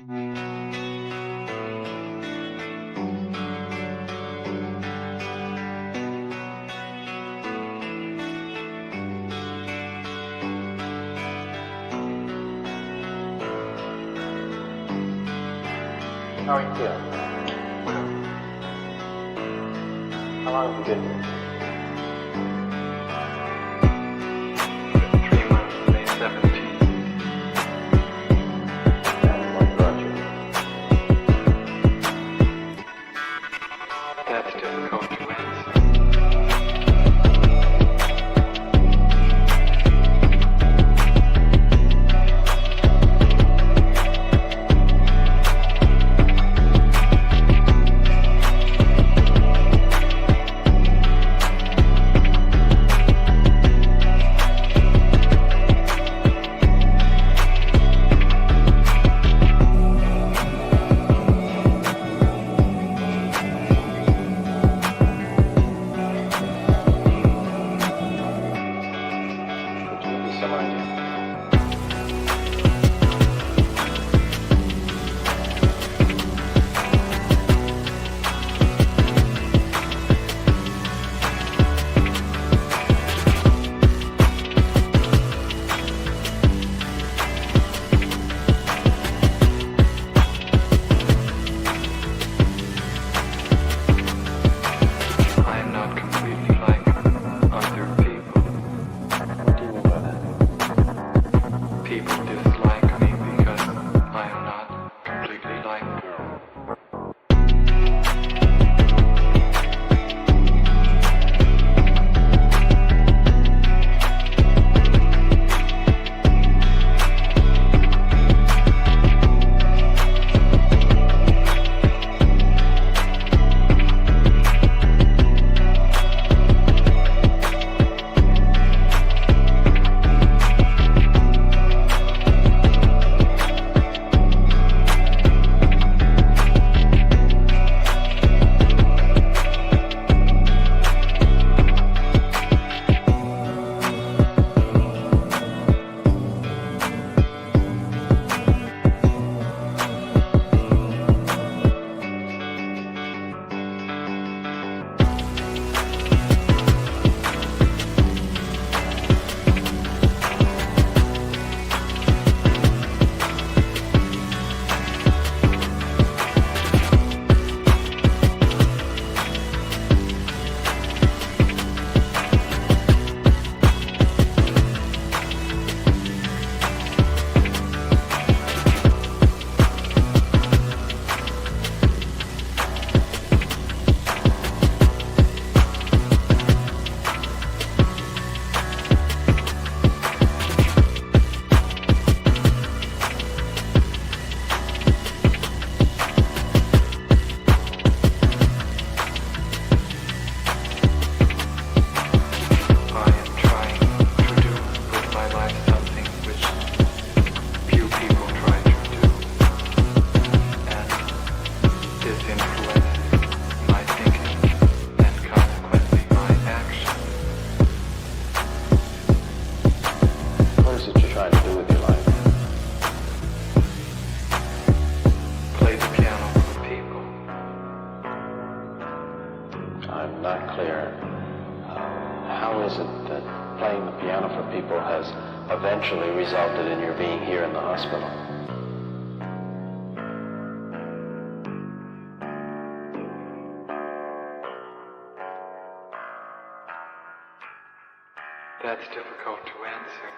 How are you feeling? How long have you been here? 3 months, May 17th. And what brought you? That's difficult to answer. I'm not clear. How is it that playing the piano for people has eventually resulted in your being here in the hospital? That's difficult to answer.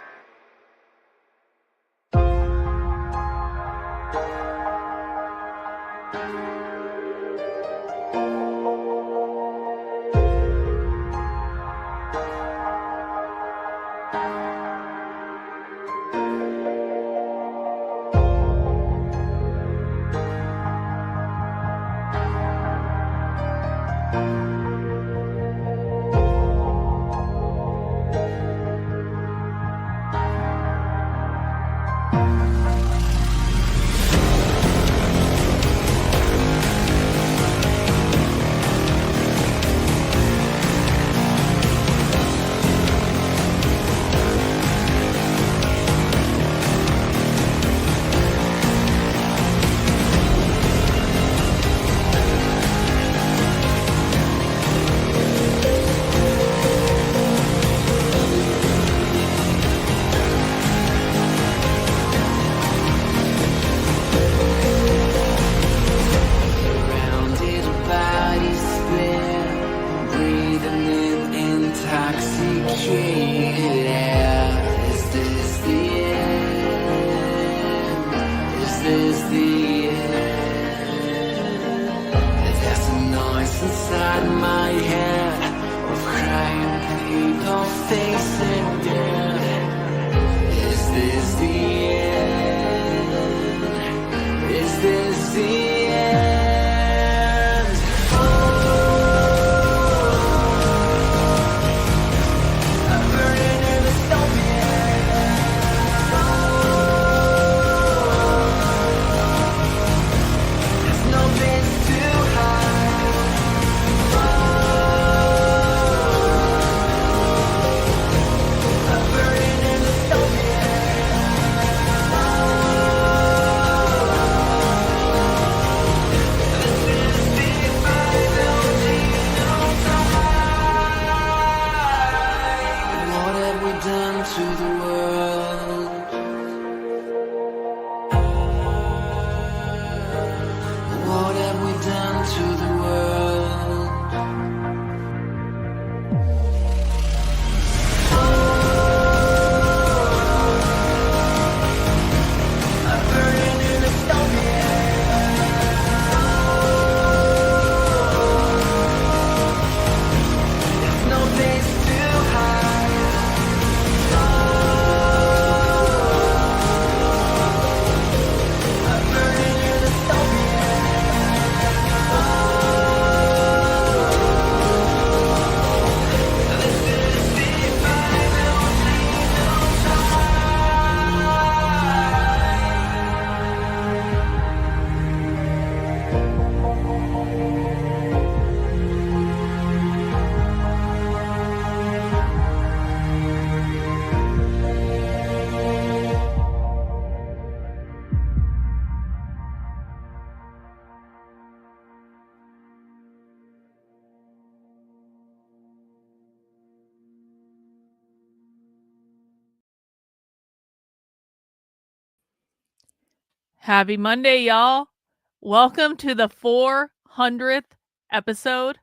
is the end. There's a noise inside my head of crying people facing death. Is this the end? Is this the end? Oh, I'm burning in the stone. There's no place to hide. I'm burning in the stone. This is the final time. What have we done to the world? What have we done to the world? I'm burning in the stone. There's no place to hide. I'm burning in the stone. This is the final Happy Monday, y'all. Welcome to the 400th episode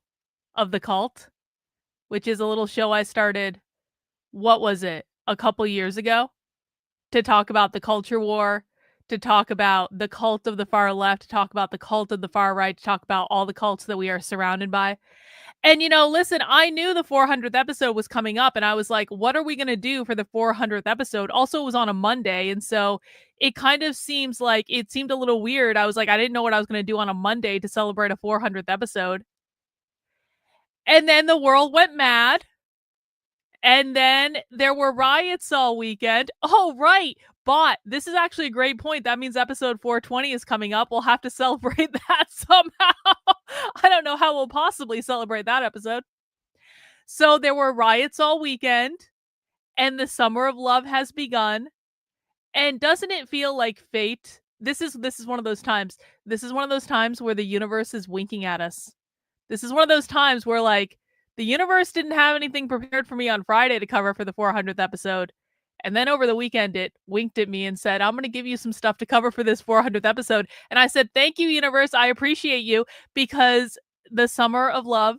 of The Cult, which is a little show I started, what was it, a couple years ago, to talk about the culture war, to talk about the cult of the far left, to talk about the cult of the far right, to talk about all the cults that we are surrounded by. And, listen, I knew the 400th episode was coming up, and I was like, what are we going to do for the 400th episode? Also, it was on a Monday, and so it kind of seemed a little weird. I was like, I didn't know what I was going to do on a Monday to celebrate a 400th episode. And then the world went mad, and then there were riots all weekend. Oh, right. But this is actually a great point. That means episode 420 is coming up. We'll have to celebrate that somehow. I don't know how we'll possibly celebrate that episode. So there were riots all weekend, and the summer of love has begun. And doesn't it feel like fate? This is one of those times. This is one of those times where the universe is winking at us. This is one of those times where, like, the universe didn't have anything prepared for me on Friday to cover for the 400th episode. And then over the weekend, it winked at me and said, I'm going to give you some stuff to cover for this 400th episode. And I said, thank you, universe. I appreciate you, because the summer of love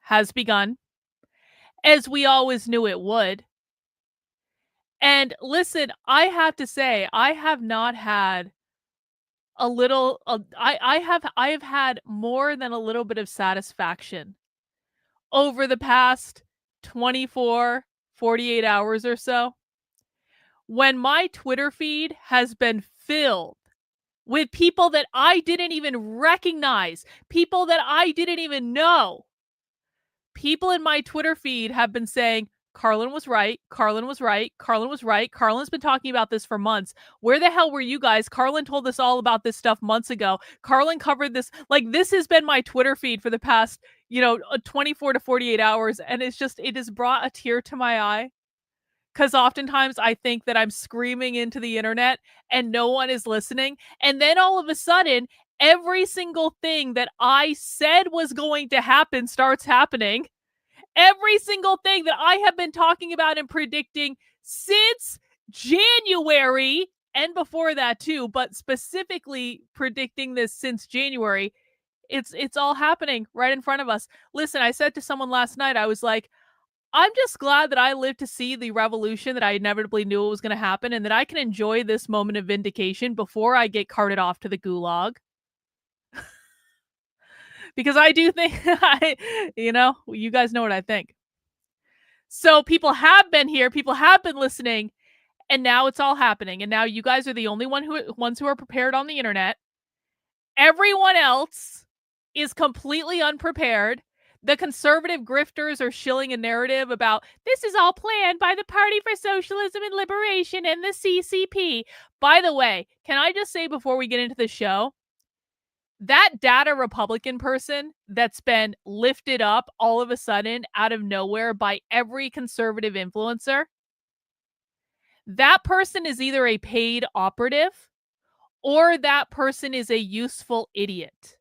has begun, as we always knew it would. And listen, I have to say, I have not had I have had more than a little bit of satisfaction over the past 24, 48 hours or so, when my Twitter feed has been filled with people that I didn't even recognize, people that I didn't even know. People in my Twitter feed have been saying, Karlyn was right, Karlyn was right, Karlyn was right, Karlyn's been talking about this for months. Where the hell were you guys? Karlyn told us all about this stuff months ago. Karlyn covered this. Like, this has been my Twitter feed for the past, 24 to 48 hours. And it has brought a tear to my eye. Because oftentimes I think that I'm screaming into the internet and no one is listening. And then all of a sudden, every single thing that I said was going to happen starts happening. Every single thing that I have been talking about and predicting since January, and before that too, but specifically predicting this since January, it's all happening right in front of us. Listen, I said to someone last night, I was like, I'm just glad that I lived to see the revolution that I inevitably knew was going to happen, and that I can enjoy this moment of vindication before I get carted off to the gulag. Because I do think, you guys know what I think. So people have been here, people have been listening, and now it's all happening. And now you guys are the only ones who are prepared on the internet. Everyone else is completely unprepared. The conservative grifters are shilling a narrative about this is all planned by the Party for Socialism and Liberation and the CCP. By the way, can I just say before we get into the show, that data Republican person that's been lifted up all of a sudden out of nowhere by every conservative influencer, that person is either a paid operative or that person is a useful idiot.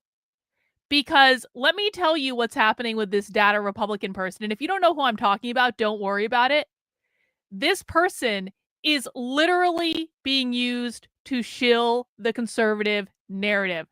Because let me tell you what's happening with this data Republican person. And if you don't know who I'm talking about, don't worry about it. This person is literally being used to shill the conservative narrative.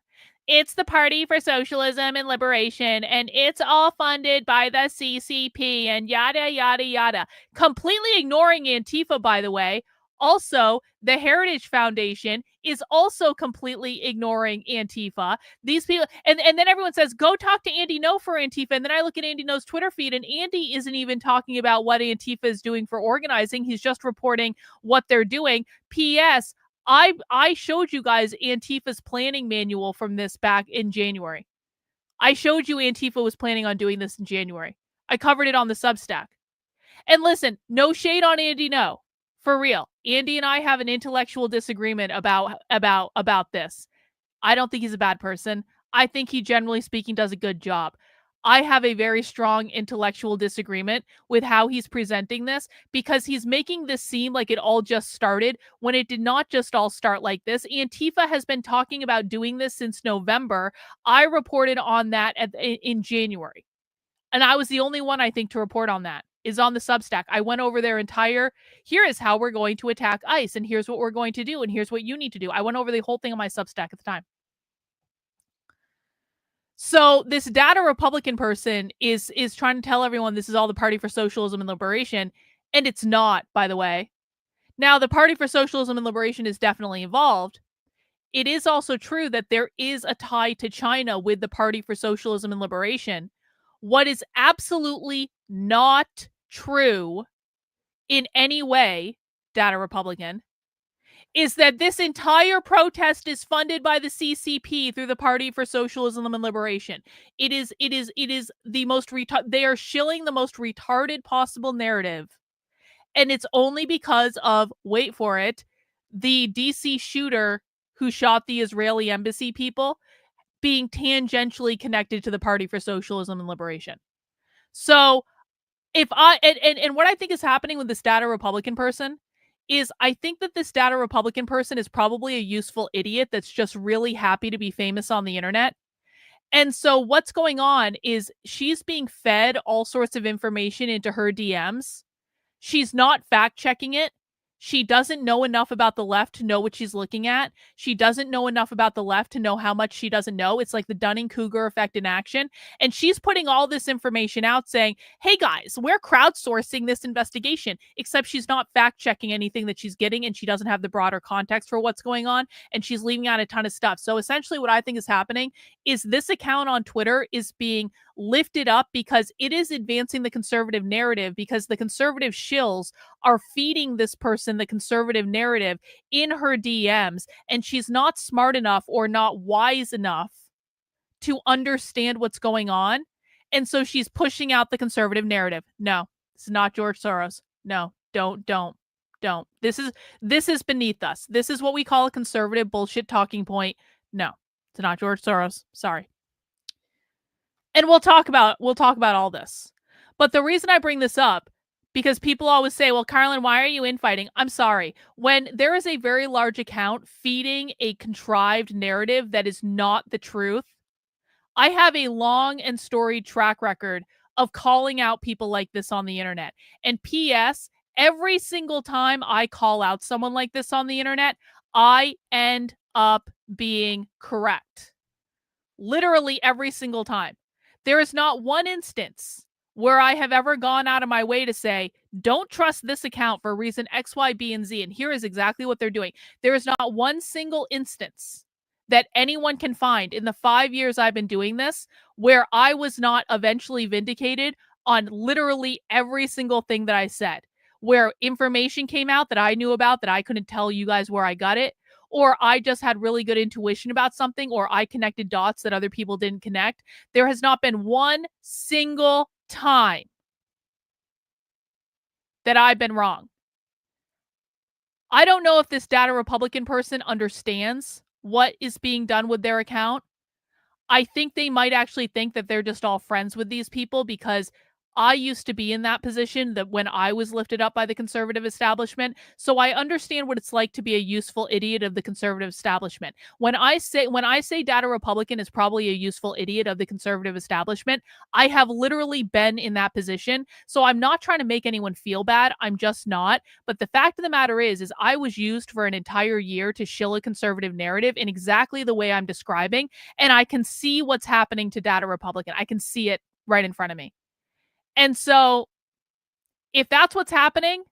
It's the Party for Socialism and Liberation, and it's all funded by the CCP, and yada, yada, yada. Completely ignoring Antifa, by the way. Also, the Heritage Foundation is also completely ignoring Antifa. These people, and then everyone says, go talk to Andy No for Antifa. And then I look at Andy No's Twitter feed, and Andy isn't even talking about what Antifa is doing for organizing. He's just reporting what they're doing. P.S. I showed you guys Antifa's planning manual from this back in January. I showed you Antifa was planning on doing this in January. I covered it on the Substack. And listen, no shade on Andy No. For real. Andy and I have an intellectual disagreement about this. I don't think he's a bad person. I think he, generally speaking, does a good job. I have a very strong intellectual disagreement with how he's presenting this, because he's making this seem like it all just started when it did not just all start like this. Antifa has been talking about doing this since November. I reported on that in January. And I was the only one, I think, to report on that. Is on the Substack. I went over their entire, here is how we're going to attack ICE, and here's what we're going to do, and here's what you need to do. I went over the whole thing on my Substack at the time. So this data Republican person is trying to tell everyone this is all the Party for Socialism and Liberation, and it's not, by the way. Now, the Party for Socialism and Liberation is definitely involved. It is also true that there is a tie to China with the Party for Socialism and Liberation. What is absolutely not true in any way, data Republican, is that this entire protest is funded by the CCP through the Party for Socialism and Liberation. It is the most they are shilling the most retarded possible narrative. And it's only because of, wait for it, the DC shooter who shot the Israeli embassy people being tangentially connected to the Party for Socialism and Liberation. So if and what I think is happening with this data Republican person is, I think that this data Republican person is probably a useful idiot that's just really happy to be famous on the internet. And so what's going on is she's being fed all sorts of information into her DMs. She's not fact checking it. She doesn't know enough about the left to know what she's looking at. She doesn't know enough about the left to know how much she doesn't know. It's like the Dunning-Kruger effect in action. And she's putting all this information out saying, hey guys, we're crowdsourcing this investigation, except she's not fact-checking anything that she's getting, and she doesn't have the broader context for what's going on, and she's leaving out a ton of stuff. So essentially what I think is happening is this account on Twitter is being lifted up because it is advancing the conservative narrative, because the conservative shills are feeding this person the conservative narrative in her DMs, and she's not smart enough or not wise enough to understand what's going on. And so she's pushing out the conservative narrative. No, it's not George Soros. No, don't. This is beneath us. This is what we call a conservative bullshit talking point. No, it's not George Soros. Sorry. And we'll talk about all this. But the reason I bring this up, because people always say, well, Karlyn, why are you infighting? I'm sorry. When there is a very large account feeding a contrived narrative that is not the truth, I have a long and storied track record of calling out people like this on the internet. And P.S., every single time I call out someone like this on the internet, I end up being correct. Literally every single time. There is not one instance where I have ever gone out of my way to say, don't trust this account for reason X, Y, B, and Z. And here is exactly what they're doing. There is not one single instance that anyone can find in the 5 years I've been doing this where I was not eventually vindicated on literally every single thing that I said, where information came out that I knew about that I couldn't tell you guys where I got it, or I just had really good intuition about something, or I connected dots that other people didn't connect. There has not been one single time that I've been wrong. I don't know if this data Republican person understands what is being done with their account. I think they might actually think that they're just all friends with these people, because I used to be in that position that when I was lifted up by the conservative establishment. So I understand what it's like to be a useful idiot of the conservative establishment. When I say data Republican is probably a useful idiot of the conservative establishment, I have literally been in that position. So I'm not trying to make anyone feel bad. I'm just not. But the fact of the matter is I was used for an entire year to shill a conservative narrative in exactly the way I'm describing. And I can see what's happening to data Republican. I can see it right in front of me. And so if that's what's happening,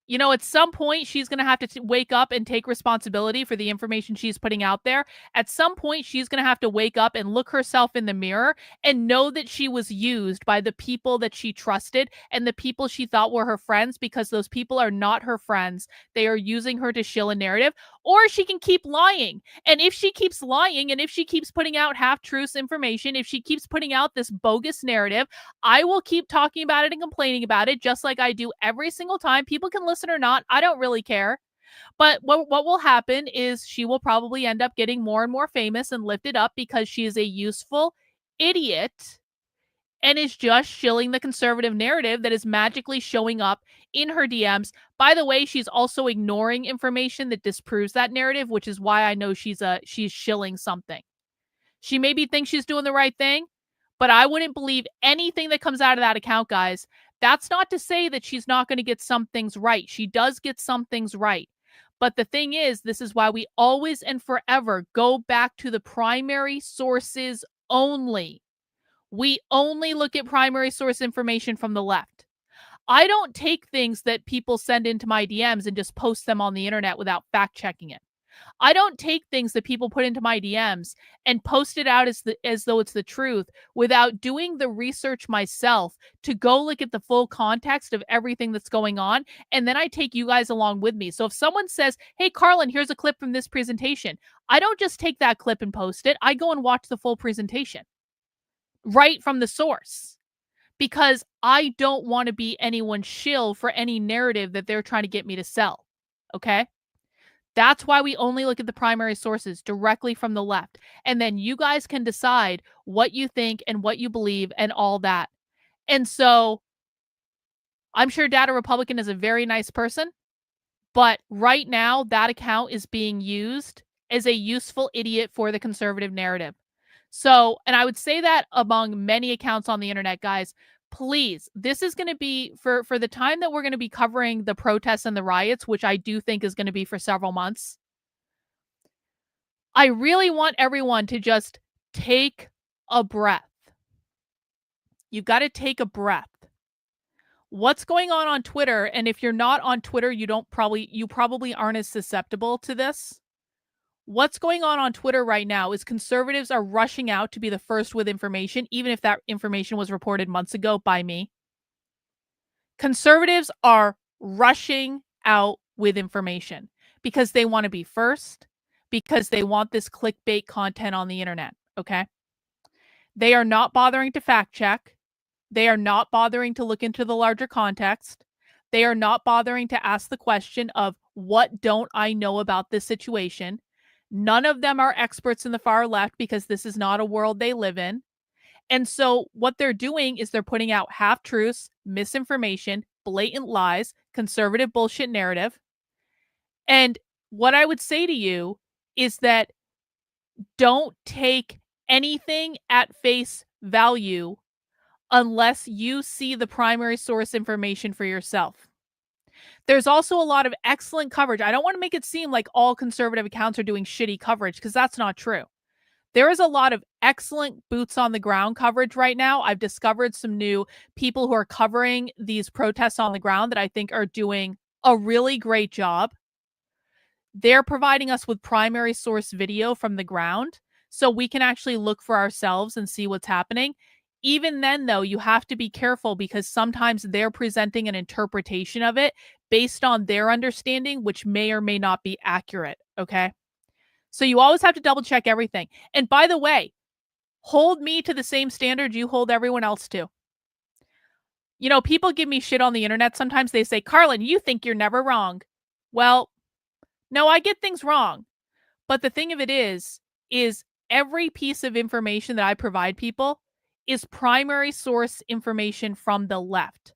you know, at some point she's going to have to wake up and take responsibility for the information she's putting out there. At some point, she's going to have to wake up and look herself in the mirror and know that she was used by the people that she trusted and the people she thought were her friends, because those people are not her friends. They are using her to shill a narrative. Or she can keep lying. And if she keeps lying, and if she keeps putting out half-truths information, if she keeps putting out this bogus narrative, I will keep talking about it and complaining about it, just like I do every single time. People can listen or not. I don't really care. But what will happen is she will probably end up getting more and more famous and lifted up because she is a useful idiot and is just shilling the conservative narrative that is magically showing up in her DMs. By the way, she's also ignoring information that disproves that narrative, which is why I know she's shilling something. She maybe thinks she's doing the right thing, but I wouldn't believe anything that comes out of that account, guys. That's not to say that she's not going to get some things right. She does get some things right. But the thing is, this is why we always and forever go back to the primary sources only. We only look at primary source information from the left. I don't take things that people send into my DMs and just post them on the internet without fact checking it. I don't take things that people put into my DMs and post it out as though it's the truth without doing the research myself to go look at the full context of everything that's going on. And then I take you guys along with me. So if someone says, hey, Karlyn, here's a clip from this presentation, I don't just take that clip and post it. I go and watch the full presentation right from the source, because I don't want to be anyone's shill for any narrative that they're trying to get me to sell. Okay? That's why we only look at the primary sources directly from the left. And then you guys can decide what you think and what you believe and all that. And so I'm sure Data Republican is a very nice person, but right now that account is being used as a useful idiot for the conservative narrative. So, and I would say that among many accounts on the internet, guys. Please, this is going to be for the time that we're going to be covering the protests and the riots, which I do think is going to be for several months. I really want everyone to just take a breath. You've got to take a breath. What's going on Twitter? And if you're not on Twitter, you probably aren't as susceptible to this. What's going on Twitter right now is conservatives are rushing out to be the first with information, even if that information was reported months ago by me. Conservatives are rushing out with information because they want to be first, because they want this clickbait content on the internet, okay? They are not bothering to fact check. They are not bothering to look into the larger context. They are not bothering to ask the question of, what don't I know about this situation? None of them are experts in the far left because this is not a world they live in. And so what they're doing is they're putting out half-truths, misinformation, blatant lies, conservative bullshit narrative. And what I would say to you is that don't take anything at face value unless you see the primary source information for yourself. There's also a lot of excellent coverage. I don't want to make it seem like all conservative accounts are doing shitty coverage, because that's not true. There is a lot of excellent boots on the ground coverage right now. I've discovered some new people who are covering these protests on the ground that I think are doing a really great job. They're providing us with primary source video from the ground, so we can actually look for ourselves and see what's happening. Even then, though, you have to be careful because sometimes they're presenting an interpretation of it based on their understanding, which may or may not be accurate, okay? So you always have to double check everything. And by the way, hold me to the same standard you hold everyone else to. You know, people give me shit on the internet. Sometimes they say, Karlyn, you think you're never wrong. Well, no, I get things wrong. But the thing of it is every piece of information that I provide people is primary source information from the left.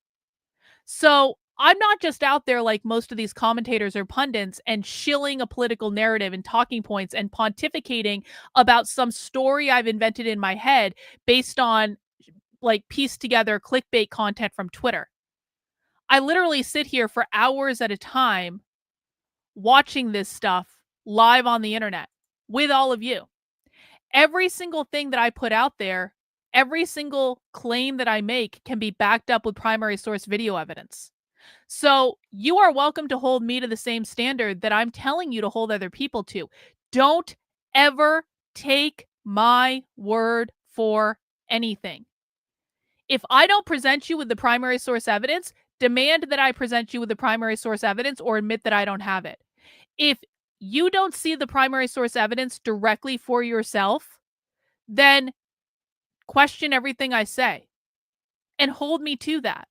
So I'm not just out there like most of these commentators or pundits and shilling a political narrative and talking points and pontificating about some story I've invented in my head based on like pieced together clickbait content from Twitter. I literally sit here for hours at a time watching this stuff live on the internet with all of you. Every single thing that I put out there, every single claim that I make can be backed up with primary source video evidence. So you are welcome to hold me to the same standard that I'm telling you to hold other people to. Don't ever take my word for anything. If I don't present you with the primary source evidence, demand that I present you with the primary source evidence or admit that I don't have it. If you don't see the primary source evidence directly for yourself, then question everything I say and hold me to that.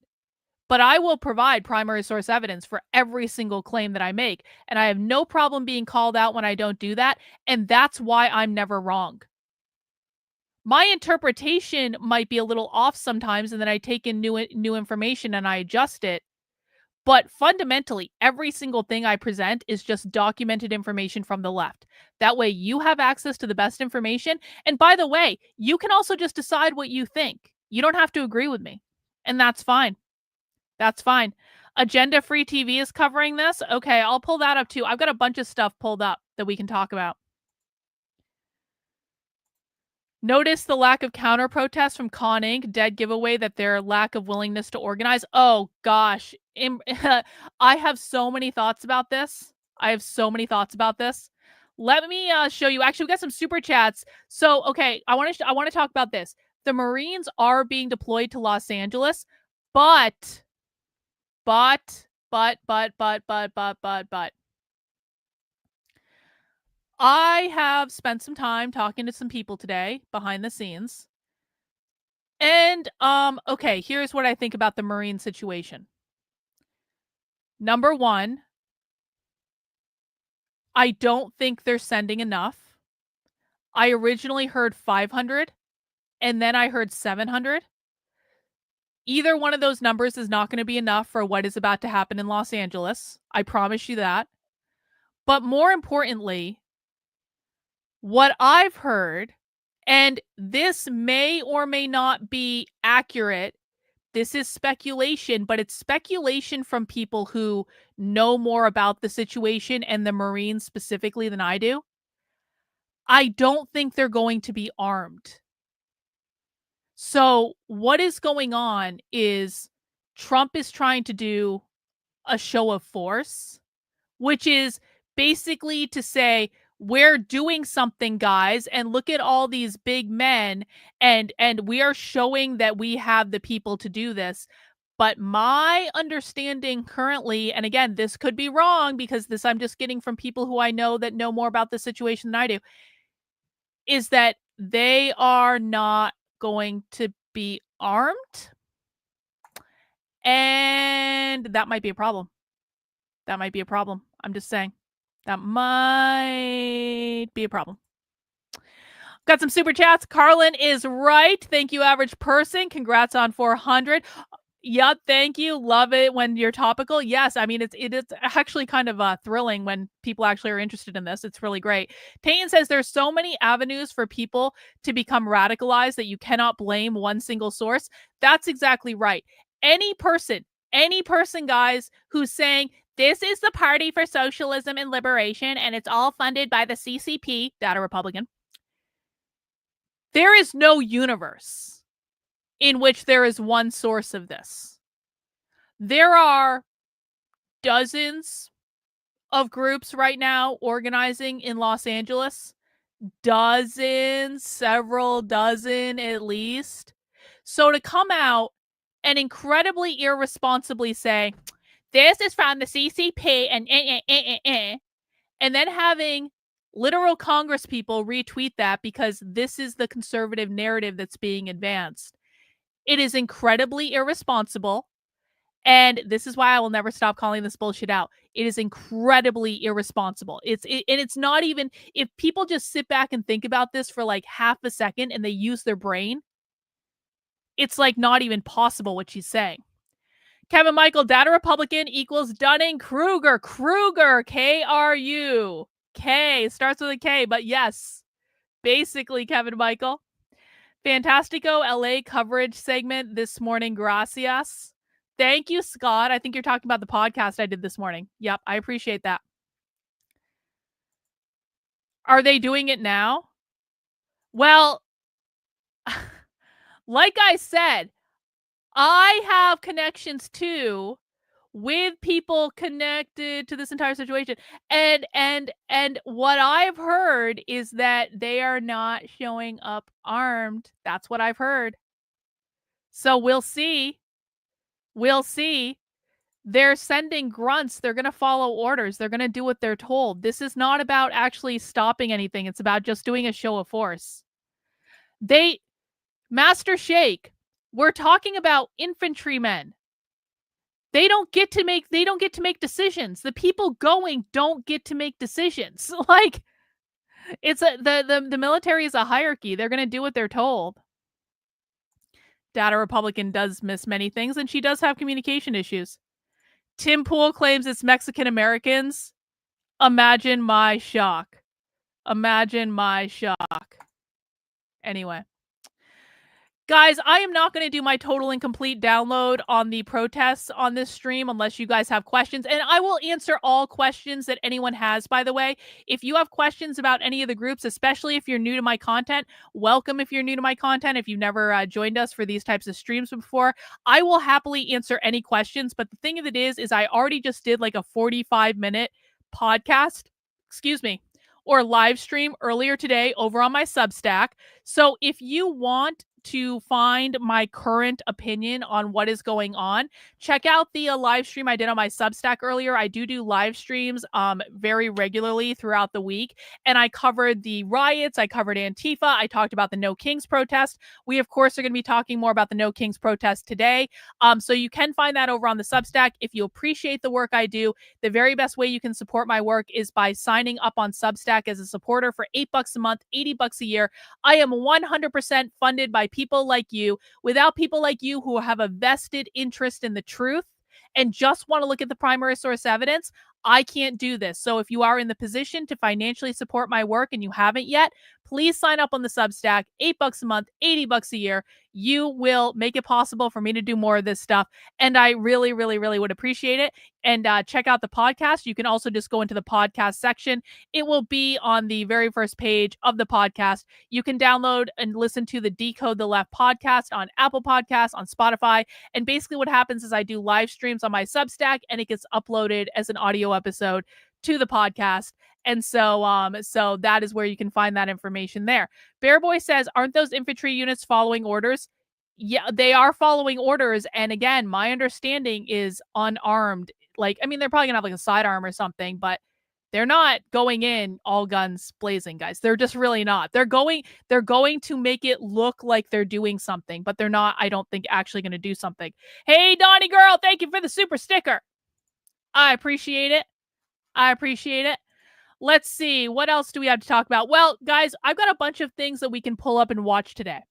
But I will provide primary source evidence for every single claim that I make, and I have no problem being called out when I don't do that, and that's why I'm never wrong. My interpretation might be a little off sometimes, and then I take in new information and I adjust it. But fundamentally, every single thing I present is just documented information from the left. That way you have access to the best information. And by the way, you can also just decide what you think. You don't have to agree with me. And that's fine. That's fine. Agenda Free TV is covering this. Okay, I'll pull that up too. I've got a bunch of stuff pulled up that we can talk about. Notice the lack of counter protests from Con Inc. Dead giveaway that their lack of willingness to organize. Oh gosh, I have so many thoughts about this. Let me show you. Actually, we got some super chats. So okay, I want to talk about this. The Marines are being deployed to Los Angeles, but I have spent some time talking to some people today behind the scenes. And, okay, here's what I think about the Marine situation. Number one, I don't think they're sending enough. I originally heard 500, and then I heard 700. Either one of those numbers is not going to be enough for what is about to happen in Los Angeles. I promise you that. But more importantly, what I've heard, and this may or may not be accurate, this is speculation, but it's speculation from people who know more about the situation and the Marines specifically than I do. I don't think they're going to be armed. So what is going on is Trump is trying to do a show of force, which is basically to say, we're doing something, guys, and look at all these big men, and we are showing that we have the people to do this. But my understanding currently, and again, this could be wrong because this I'm just getting from people who I know that know more about the situation than I do, is that they are not going to be armed. And that might be a problem. I'm just saying. That might be a problem. Got some super chats. Karlyn is right. Thank you, average person. Congrats on 400. Yep, thank you. Love it when you're topical. Yes, I mean, it's actually kind of thrilling when people actually are interested in this. It's really great. Payne says there's so many avenues for people to become radicalized that you cannot blame one single source. That's exactly right. Any person, guys, who's saying, this is the Party for Socialism and Liberation, and it's all funded by the CCP, data Republican. There is no universe in which there is one source of this. There are dozens of groups right now organizing in Los Angeles. Dozens, several dozen at least. So to come out and incredibly irresponsibly say, this is from the CCP and then having literal Congress people retweet that because this is the conservative narrative that's being advanced. It is incredibly irresponsible. And this is why I will never stop calling this bullshit out. It is incredibly irresponsible. And it's not even, if people just sit back and think about this for like half a second and they use their brain, it's like not even possible what she's saying. Kevin Michael, data Republican equals Dunning-Kruger. Kruger, K-R-U. K, starts with a K, but yes, basically, Kevin Michael. Fantastico LA coverage segment this morning, gracias. Thank you, Scott. I think you're talking about the podcast I did this morning. Yep, I appreciate that. Are they doing it now? Well, like I said, I have connections too with people connected to this entire situation. And what I've heard is that they are not showing up armed. That's what I've heard. So we'll see. We'll see. They're sending grunts. They're going to follow orders. They're going to do what they're told. This is not about actually stopping anything. It's about just doing a show of force. Master Sheikh, we're talking about infantrymen. They don't get to make decisions. The people going don't get to make decisions. Like, it's the military is a hierarchy. They're going to do what they're told. Data Republican does miss many things, and she does have communication issues. Tim Pool claims it's Mexican Americans. Imagine my shock. Imagine my shock. Anyway. Guys, I am not going to do my total and complete download on the protests on this stream unless you guys have questions. And I will answer all questions that anyone has, by the way. If you have questions about any of the groups, especially if you're new to my content, welcome if you're new to my content. If you've never joined us for these types of streams before, I will happily answer any questions. But the thing of it is I already just did like a 45-minute podcast, or live stream earlier today over on my Substack. So if you want to find my current opinion on what is going on, check out the live stream I did on my Substack earlier. I do live streams very regularly throughout the week, and I covered the riots, I covered Antifa, I talked about the No Kings protest. We of course are going to be talking more about the No Kings protest today, so you can find that over on the Substack. If you appreciate the work I do, the very best way you can support my work is by signing up on Substack as a supporter for $8 a month, $80 a year. I am 100% funded by people like you. Without people like you who have a vested interest in the truth and just want to look at the primary source evidence, I can't do this. So if you are in the position to financially support my work and you haven't yet, please sign up on the Substack, $8 a month, $80 a year. You will make it possible for me to do more of this stuff. And I really, really, really would appreciate it. And check out the podcast. You can also just go into the podcast section. It will be on the very first page of the podcast. You can download and listen to the Decode the Left podcast on Apple Podcasts, on Spotify. And basically what happens is I do live streams on my Substack and it gets uploaded as an audio episode to the podcast. And so that is where you can find that information there. Bearboy says, aren't those infantry units following orders? Yeah, they are following orders. And again, my understanding is unarmed. Like, I mean, they're probably gonna have like a sidearm or something, but they're not going in all guns blazing, guys. They're just really not. They're going to make it look like they're doing something, but they're not, I don't think, actually going to do something. Hey, Donnie girl, thank you for the super sticker. I appreciate it. Let's see. What else do we have to talk about? Well, guys, I've got a bunch of things that we can pull up and watch today.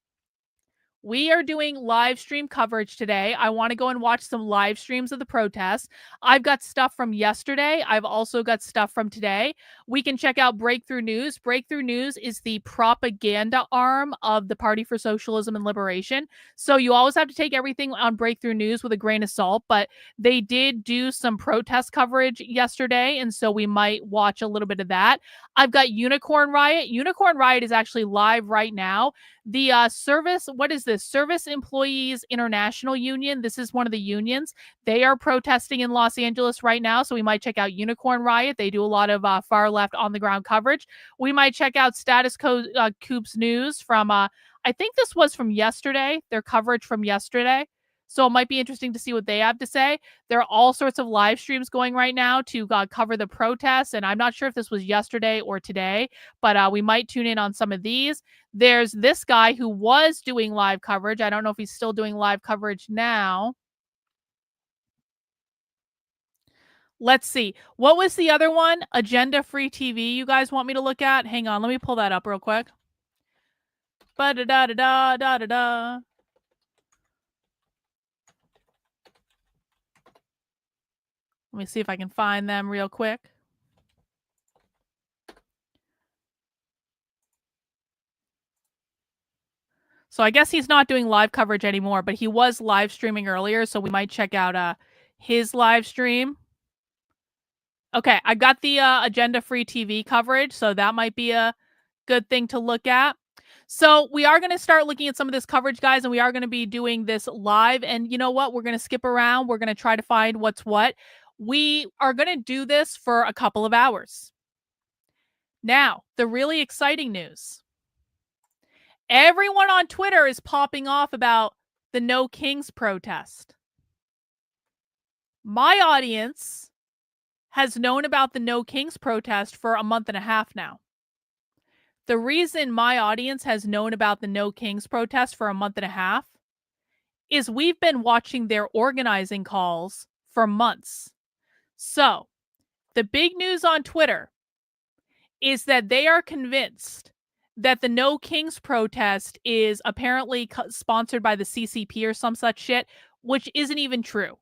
We are doing live stream coverage today. I want to go and watch some live streams of the protests. I've got stuff from yesterday. I've also got stuff from today. We can check out Breakthrough News. Breakthrough News is the propaganda arm of the Party for Socialism and Liberation. So you always have to take everything on Breakthrough News with a grain of salt, but they did do some protest coverage yesterday, and so we might watch a little bit of that. I've got Unicorn Riot. Unicorn Riot is actually live right now. The Service Employees International Union. This is one of the unions. They are protesting in Los Angeles right now, so we might check out Unicorn Riot. They do a lot of far left on the ground coverage. We might check out Status Coop's news from, I think this was from yesterday, their coverage from yesterday. So it might be interesting to see what they have to say. There are all sorts of live streams going right now to cover the protests, and I'm not sure if this was yesterday or today, but we might tune in on some of these. There's this guy who was doing live coverage. I don't know if he's still doing live coverage now. Let's see. What was the other one? Agenda Free TV you guys want me to look at? Hang on. Let me pull that up real quick. Ba-da-da-da-da-da-da-da. Let me see if I can find them real quick. So I guess he's not doing live coverage anymore, but he was live streaming earlier, so we might check out his live stream. Okay, I got the Agenda Free TV coverage, so that might be a good thing to look at. So we are going to start looking at some of this coverage, guys, and we are going to be doing this live. And you know what? We're going to skip around. We're going to try to find what's what. We are going to do this for a couple of hours. Now, the really exciting news. Everyone on Twitter is popping off about the No Kings protest. My audience has known about the No Kings protest for a month and a half now. The reason my audience has known about the No Kings protest for a month and a half is we've been watching their organizing calls for months. So, the big news on Twitter is that they are convinced that the No Kings protest is apparently sponsored by the CCP or some such shit, which isn't even true.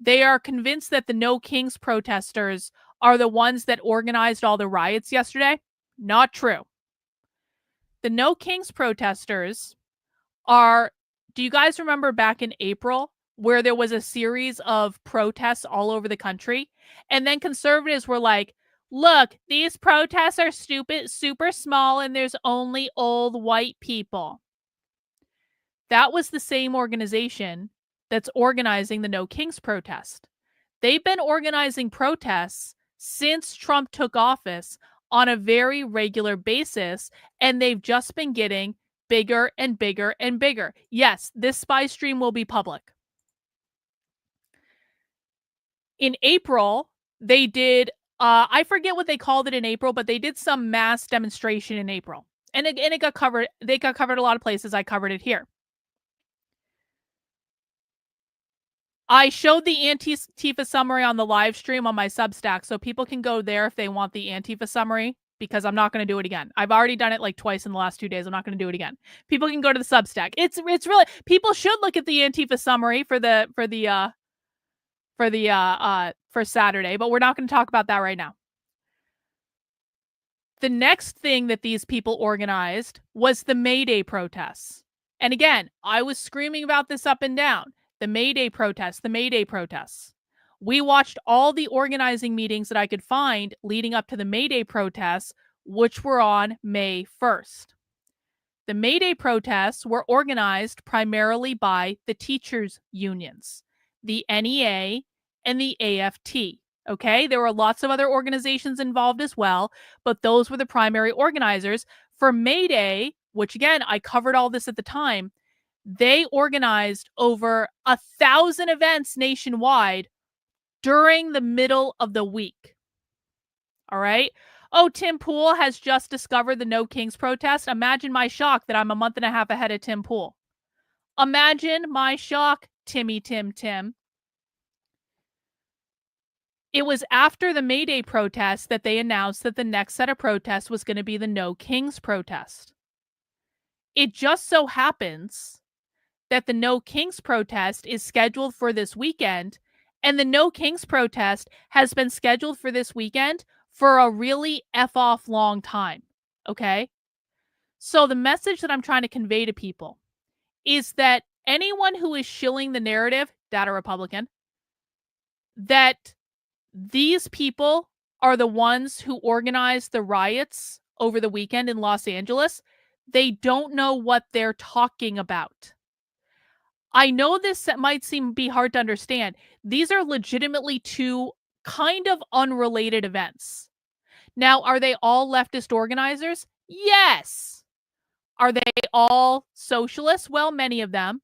They are convinced that the No Kings protesters are the ones that organized all the riots yesterday. Not true. The No Kings protesters are, do you guys remember back in April where there was a series of protests all over the country? And then conservatives were like, look, these protests are stupid, super small, and there's only old white people. That was the same organization that's organizing the No Kings protest. They've been organizing protests since Trump took office on a very regular basis, and they've just been getting bigger and bigger and bigger. Yes, this spy stream will be public. In April, they did, I forget what they called it in April, but they did some mass demonstration in April. And it got covered. They got covered a lot of places. I covered it here. I showed the Antifa summary on the live stream on my Substack, so people can go there if they want the Antifa summary, because I'm not going to do it again. I've already done it like twice in the last 2 days. I'm not going to do it again. People can go to the Substack. It's really, people should look at the Antifa summary for Saturday, but we're not going to talk about that right now. The next thing that these people organized was the May Day protests. And again, I was screaming about this up and down. The May Day protests, the May Day protests. We watched all the organizing meetings that I could find leading up to the May Day protests, which were on May 1st. The May Day protests were organized primarily by the teachers' unions, the NEA and the AFT. Okay, there were lots of other organizations involved as well, but those were the primary organizers. For May Day, which again, I covered all this at the time, they organized over 1,000 events nationwide during the middle of the week. All right. Oh, Tim Pool has just discovered the No Kings protest. Imagine my shock that I'm a month and a half ahead of Tim Pool. Imagine my shock, Tim. It was after the May Day protest that they announced that the next set of protests was going to be the No Kings protest. It just so happens that the No Kings protest is scheduled for this weekend, and the No Kings protest has been scheduled for this weekend for a really F-off long time, okay? So the message that I'm trying to convey to people is that anyone who is shilling the narrative, data Republican, that these people are the ones who organized the riots over the weekend in Los Angeles, they don't know what they're talking about. I know this might be hard to understand. These are legitimately two kind of unrelated events. Now, are they all leftist organizers? Yes. Are they all socialists? Well, many of them.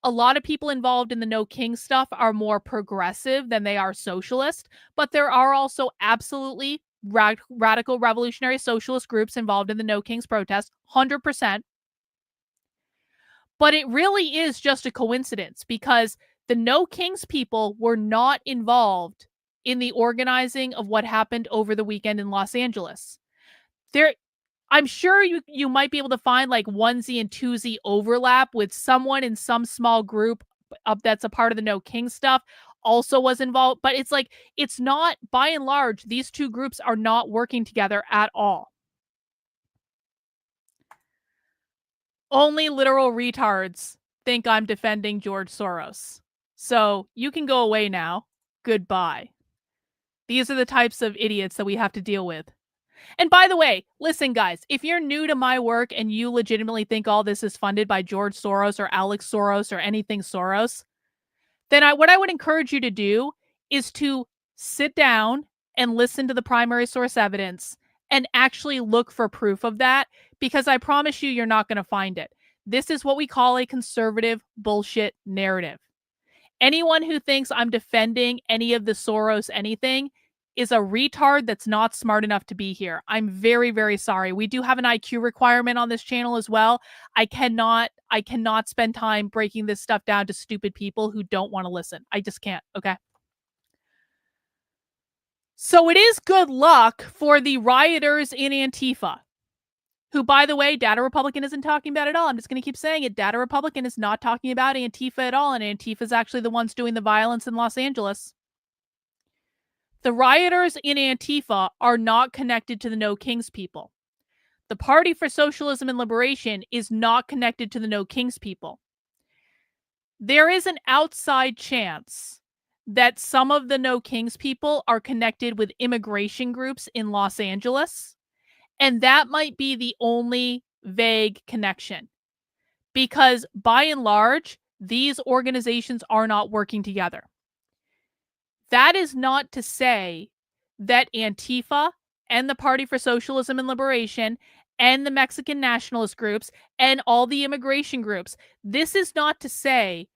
A lot of people involved in the No King stuff are more progressive than they are socialist, but there are also absolutely radical revolutionary socialist groups involved in the No Kings protest, 100%. But it really is just a coincidence because the No Kings people were not involved in the organizing of what happened over the weekend in Los Angeles. I'm sure you might be able to find like onesie and twosie overlap with someone in some small group that's a part of the No King stuff also was involved. But it's like, it's not, by and large, these two groups are not working together at all. Only literal retards think I'm defending George Soros. So you can go away now. Goodbye. These are the types of idiots that we have to deal with. And by the way, listen, guys, if you're new to my work and you legitimately think all this is funded by George Soros or Alex Soros or anything Soros, then what I would encourage you to do is to sit down and listen to the primary source evidence and actually look for proof of that, because I promise you, you're not going to find it. This is what we call a conservative bullshit narrative. Anyone who thinks I'm defending any of the Soros anything is a retard that's not smart enough to be here. I'm very, very sorry. We do have an IQ requirement on this channel as well. I cannot spend time breaking this stuff down to stupid people who don't want to listen. I just can't, okay? So it is good luck for the rioters in Antifa, who, by the way, Data Republican isn't talking about at all. I'm just going to keep saying it. Data Republican is not talking about Antifa at all, and Antifa is actually the ones doing the violence in Los Angeles. The rioters in Antifa are not connected to the No Kings people. The Party for Socialism and Liberation is not connected to the No Kings people. There is an outside chance that some of the No Kings people are connected with immigration groups in Los Angeles, and that might be the only vague connection. Because by and large, these organizations are not working together. That is not to say that Antifa and the Party for Socialism and Liberation and the Mexican nationalist groups and all the immigration groups, this is not to say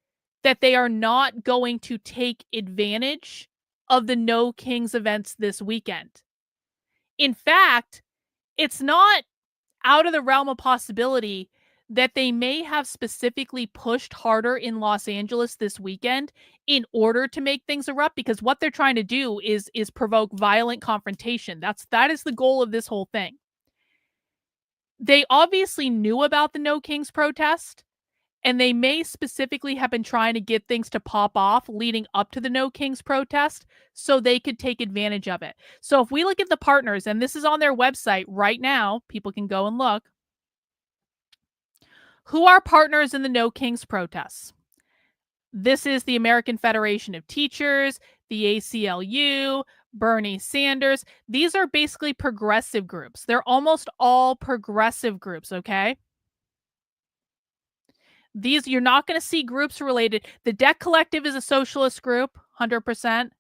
that they are not going to take advantage of the No Kings events this weekend. In fact, it's not out of the realm of possibility that they may have specifically pushed harder in Los Angeles this weekend in order to make things erupt, because what they're trying to do is provoke violent confrontation. That is the goal of this whole thing. They obviously knew about the No Kings protest, and they may specifically have been trying to get things to pop off leading up to the No Kings protest so they could take advantage of it. So if we look at the partners, and this is on their website right now, people can go and look. Who are partners in the No Kings protests? This is the American Federation of Teachers, the ACLU, Bernie Sanders. These are basically progressive groups. They're almost all progressive groups, okay? These, you're not going to see groups related. The Debt Collective is a socialist group, 100%.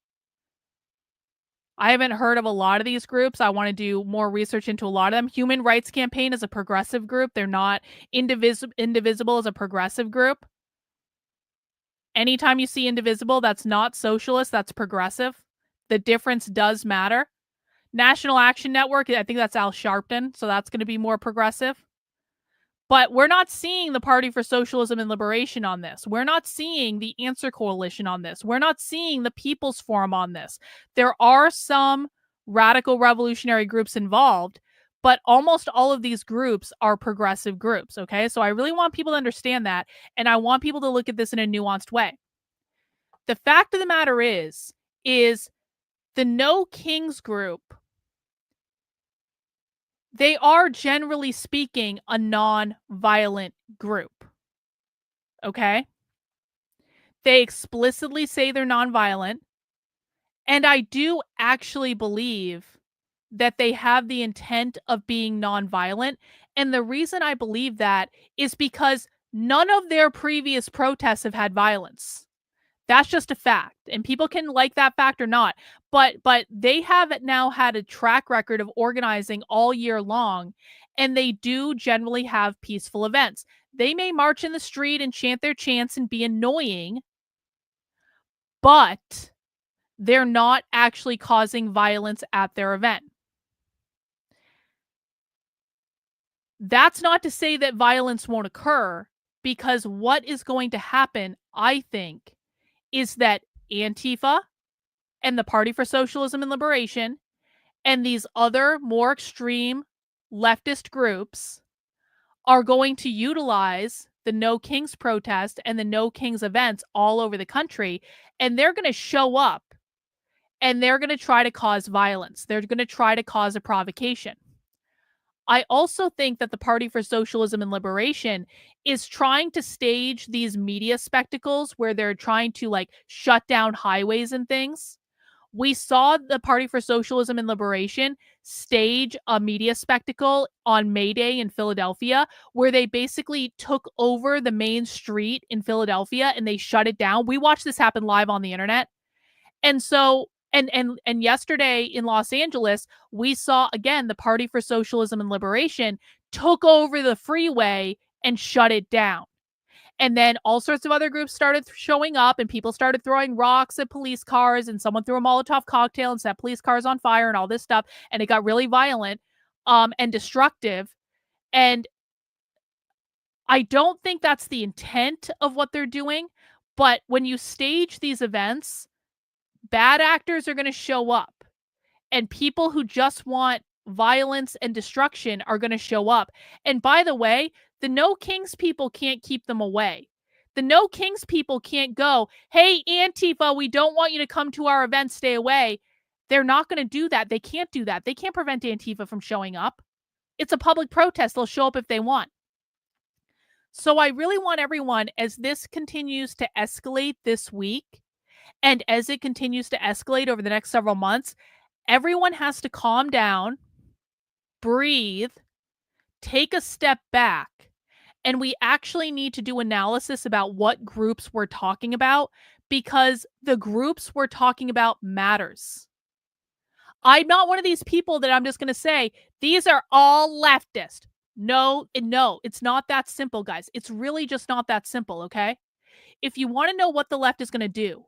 I haven't heard of a lot of these groups. I want to do more research into a lot of them. Human Rights Campaign is a progressive group. They're not. Indivisible is a progressive group. Anytime you see Indivisible, that's not socialist, that's progressive. The difference does matter. National Action Network, I think that's Al Sharpton, so that's going to be more progressive. But we're not seeing the Party for Socialism and Liberation on this. We're not seeing the Answer Coalition on this. We're not seeing the People's Forum on this. There are some radical revolutionary groups involved, but almost all of these groups are progressive groups, okay? So I really want people to understand that, and I want people to look at this in a nuanced way. The fact of the matter is the No Kings group, they are generally speaking a non-violent group, okay? They explicitly say they're non-violent, and I do actually believe that they have the intent of being nonviolent. And the reason I believe that is because none of their previous protests have had violence. That's just a fact. And people can like that fact or not. But they have now had a track record of organizing all year long, and they do generally have peaceful events. They may march in the street and chant their chants and be annoying, but they're not actually causing violence at their event. That's not to say that violence won't occur, because what is going to happen, I think, is that Antifa and the Party for Socialism and Liberation and these other more extreme leftist groups are going to utilize the No Kings protest and the No Kings events all over the country, and they're going to show up and they're going to try to cause violence. They're going to try to cause a provocation. I also think that the Party for Socialism and Liberation is trying to stage these media spectacles where they're trying to like shut down highways and things. We saw the Party for Socialism and Liberation stage a media spectacle on May Day in Philadelphia, where they basically took over the main street in Philadelphia and they shut it down. We watched this happen live on the internet. And so and yesterday in Los Angeles, we saw again the Party for Socialism and Liberation took over the freeway and shut it down. And then all sorts of other groups started showing up, and people started throwing rocks at police cars, and someone threw a Molotov cocktail and set police cars on fire and all this stuff. And it got really violent and destructive. And I don't think that's the intent of what they're doing. But when you stage these events, bad actors are going to show up, and people who just want violence and destruction are going to show up. And by the way, the No Kings people can't keep them away. The No Kings people can't go, hey, Antifa, we don't want you to come to our event, stay away. They're not going to do that. They can't do that. They can't prevent Antifa from showing up. It's a public protest. They'll show up if they want. So I really want everyone, as this continues to escalate this week, and as it continues to escalate over the next several months, everyone has to calm down, breathe, take a step back, and we actually need to do analysis about what groups we're talking about, because the groups we're talking about matters. I'm not one of these people that I'm just going to say, these are all leftist. No, it's not that simple, guys. It's really just not that simple, okay? If you want to know what the left is going to do,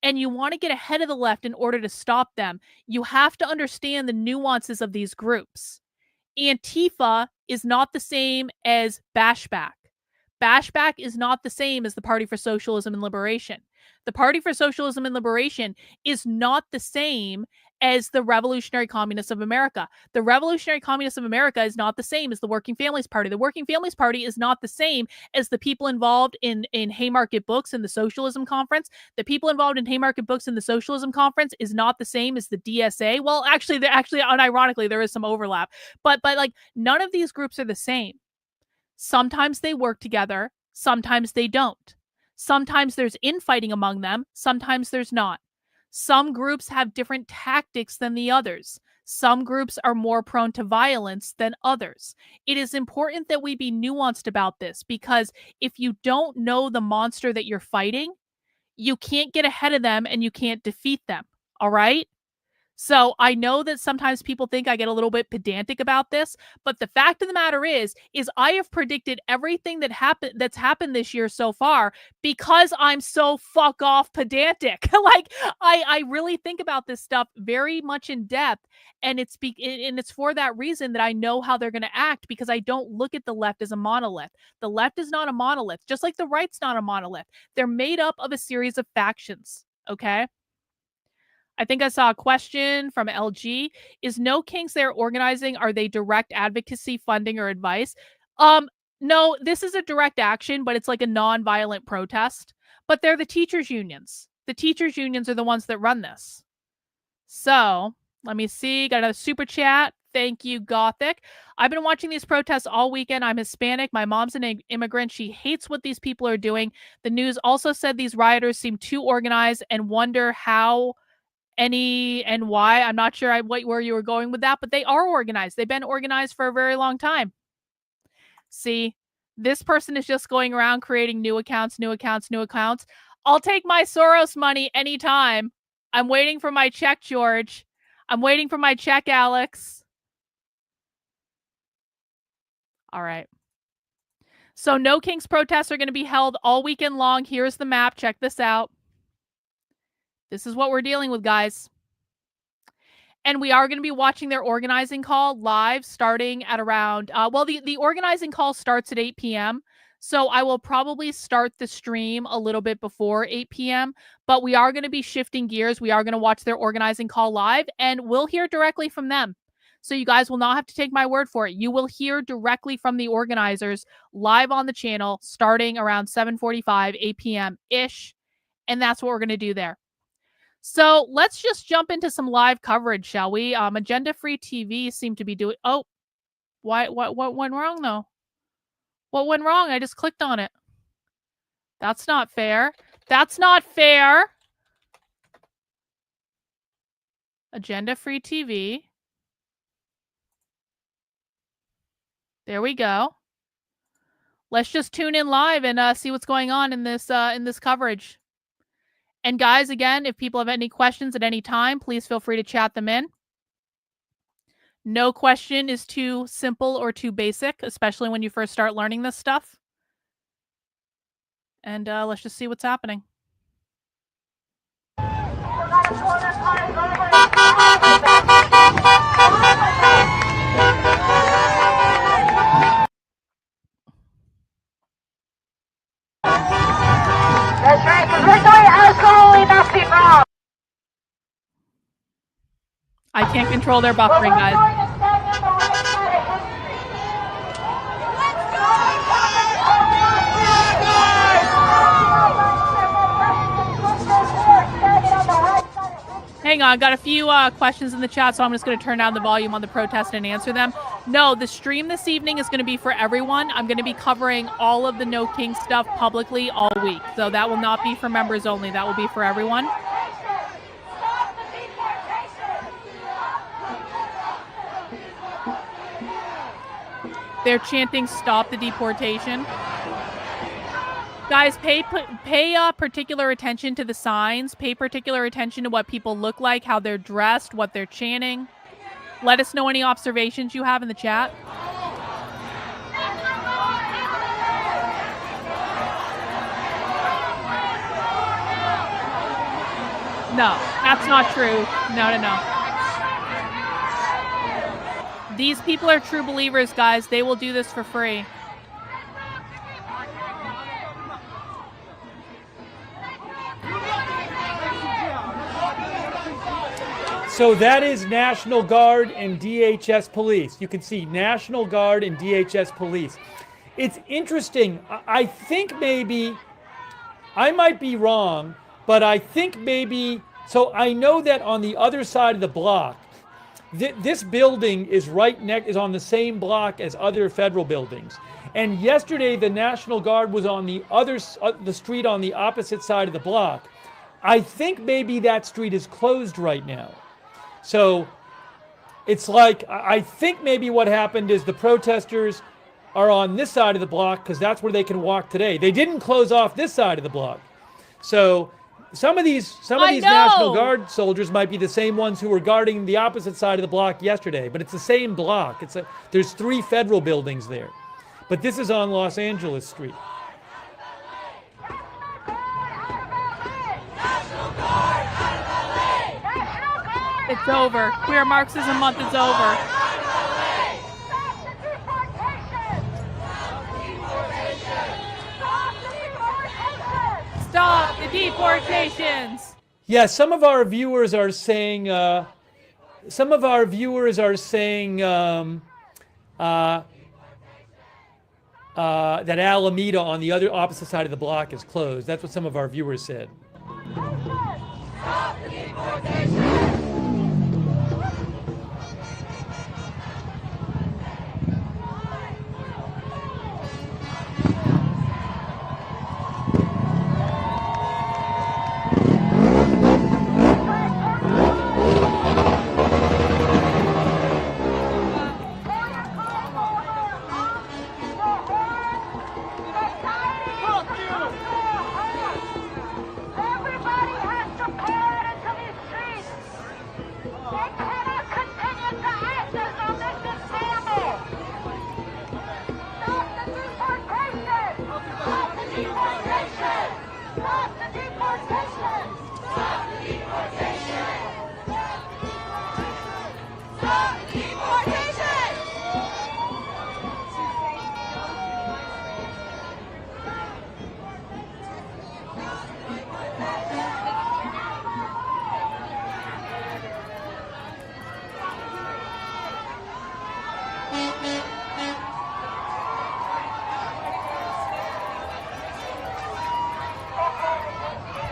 and you want to get ahead of the left in order to stop them, you have to understand the nuances of these groups. Antifa is not the same as Bashback. Bashback is not the same as the Party for Socialism and Liberation. The Party for Socialism and Liberation is not the same as the Revolutionary Communists of America. The Revolutionary Communists of America is not the same as the Working Families Party. The Working Families Party is not the same as the people involved in Haymarket Books and the Socialism Conference. The people involved in Haymarket Books and the Socialism Conference is not the same as the DSA. Well, actually, unironically, there is some overlap. But like, none of these groups are the same. Sometimes they work together. Sometimes they don't. Sometimes there's infighting among them. Sometimes there's not. Some groups have different tactics than the others. Some groups are more prone to violence than others. It is important that we be nuanced about this, because if you don't know the monster that you're fighting, you can't get ahead of them and you can't defeat them. All right? So I know that sometimes people think I get a little bit pedantic about this, but the fact of the matter is I have predicted everything that's happened this year so far because I'm so fuck off pedantic. Like I really think about this stuff very much in depth, and it's for that reason that I know how they're going to act, because I don't look at the left as a monolith. The left is not a monolith, just like the right's not a monolith. They're made up of a series of factions, okay? I think I saw a question from LG. Is No Kinks they're organizing, are they direct advocacy, funding, or advice? No, this is a direct action, but it's like a non-violent protest. But they're the teachers' unions. The teachers' unions are the ones that run this. So, let me see. Got another super chat. Thank you, Gothic. I've been watching these protests all weekend. I'm Hispanic. My mom's an immigrant. She hates what these people are doing. The news also said these rioters seem too organized and wonder how and why. I'm not sure where you were going with that, but they are organized. They've been organized for a very long time. See, this person is just going around creating new accounts. I'll take my Soros money anytime. I'm waiting for my check, George. I'm waiting for my check, Alex. All right. So No Kinks protests are going to be held all weekend long. Here's the map. Check this out. This is what we're dealing with, guys. And we are going to be watching their organizing call live starting at around, the organizing call starts at 8 p.m. So I will probably start the stream a little bit before 8 p.m. But we are going to be shifting gears. We are going to watch their organizing call live and we'll hear directly from them. So you guys will not have to take my word for it. You will hear directly from the organizers live on the channel starting around 7:45, 8 p.m.-ish. And that's what we're going to do there. So let's just jump into some live coverage, shall we? Agenda Free TV seemed to be doing... Oh, what went wrong, though? What went wrong? I just clicked on it. That's not fair. That's not fair. Agenda Free TV. There we go. Let's just tune in live and see what's going on in this coverage. And guys, again, if people have any questions at any time, please feel free to chat them in. No question is too simple or too basic, especially when you first start learning this stuff. And let's just see what's happening. That's right, because we're doing absolutely nothing wrong. I can't control their buffering, guys. Hang on, got a few questions in the chat, so I'm just going to turn down the volume on the protest and answer them. No, the stream this evening is going to be for everyone. I'm going to be covering all of the No King stuff publicly all week. So that will not be for members only. That will be for everyone. They're chanting, "Stop the deportation." Guys, pay particular attention to the signs. Pay particular attention to what people look like, how they're dressed, what they're chanting. Let us know any observations you have in the chat. No, that's not true. No. These people are true believers, guys. They will do this for free. So that is National Guard and DHS Police. You can see National Guard and DHS Police. It's interesting. I think maybe, I might be wrong, but I think maybe, so I know that on the other side of the block, this building is is on the same block as other federal buildings. And yesterday the National Guard was on the street on the opposite side of the block. I think maybe that street is closed right now. So it's like, I think maybe what happened is the protesters are on this side of the block because that's where they can walk today. They didn't close off this side of the block. So some of these National Guard soldiers might be the same ones who were guarding the opposite side of the block yesterday, but it's the same block. There's 3 federal buildings there. But this is on Los Angeles Street. It's over. Queer Marxism Month is over. Stop the deportations! Yeah, some of our viewers are saying that Alameda on the other opposite side of the block is closed. That's what some of our viewers said. Everybody has to pour into these streets. They cannot continue to access on this example. Stop the deportation! Stop the deportation! Stop the deportation! Stop the deportation! Stop the deportation!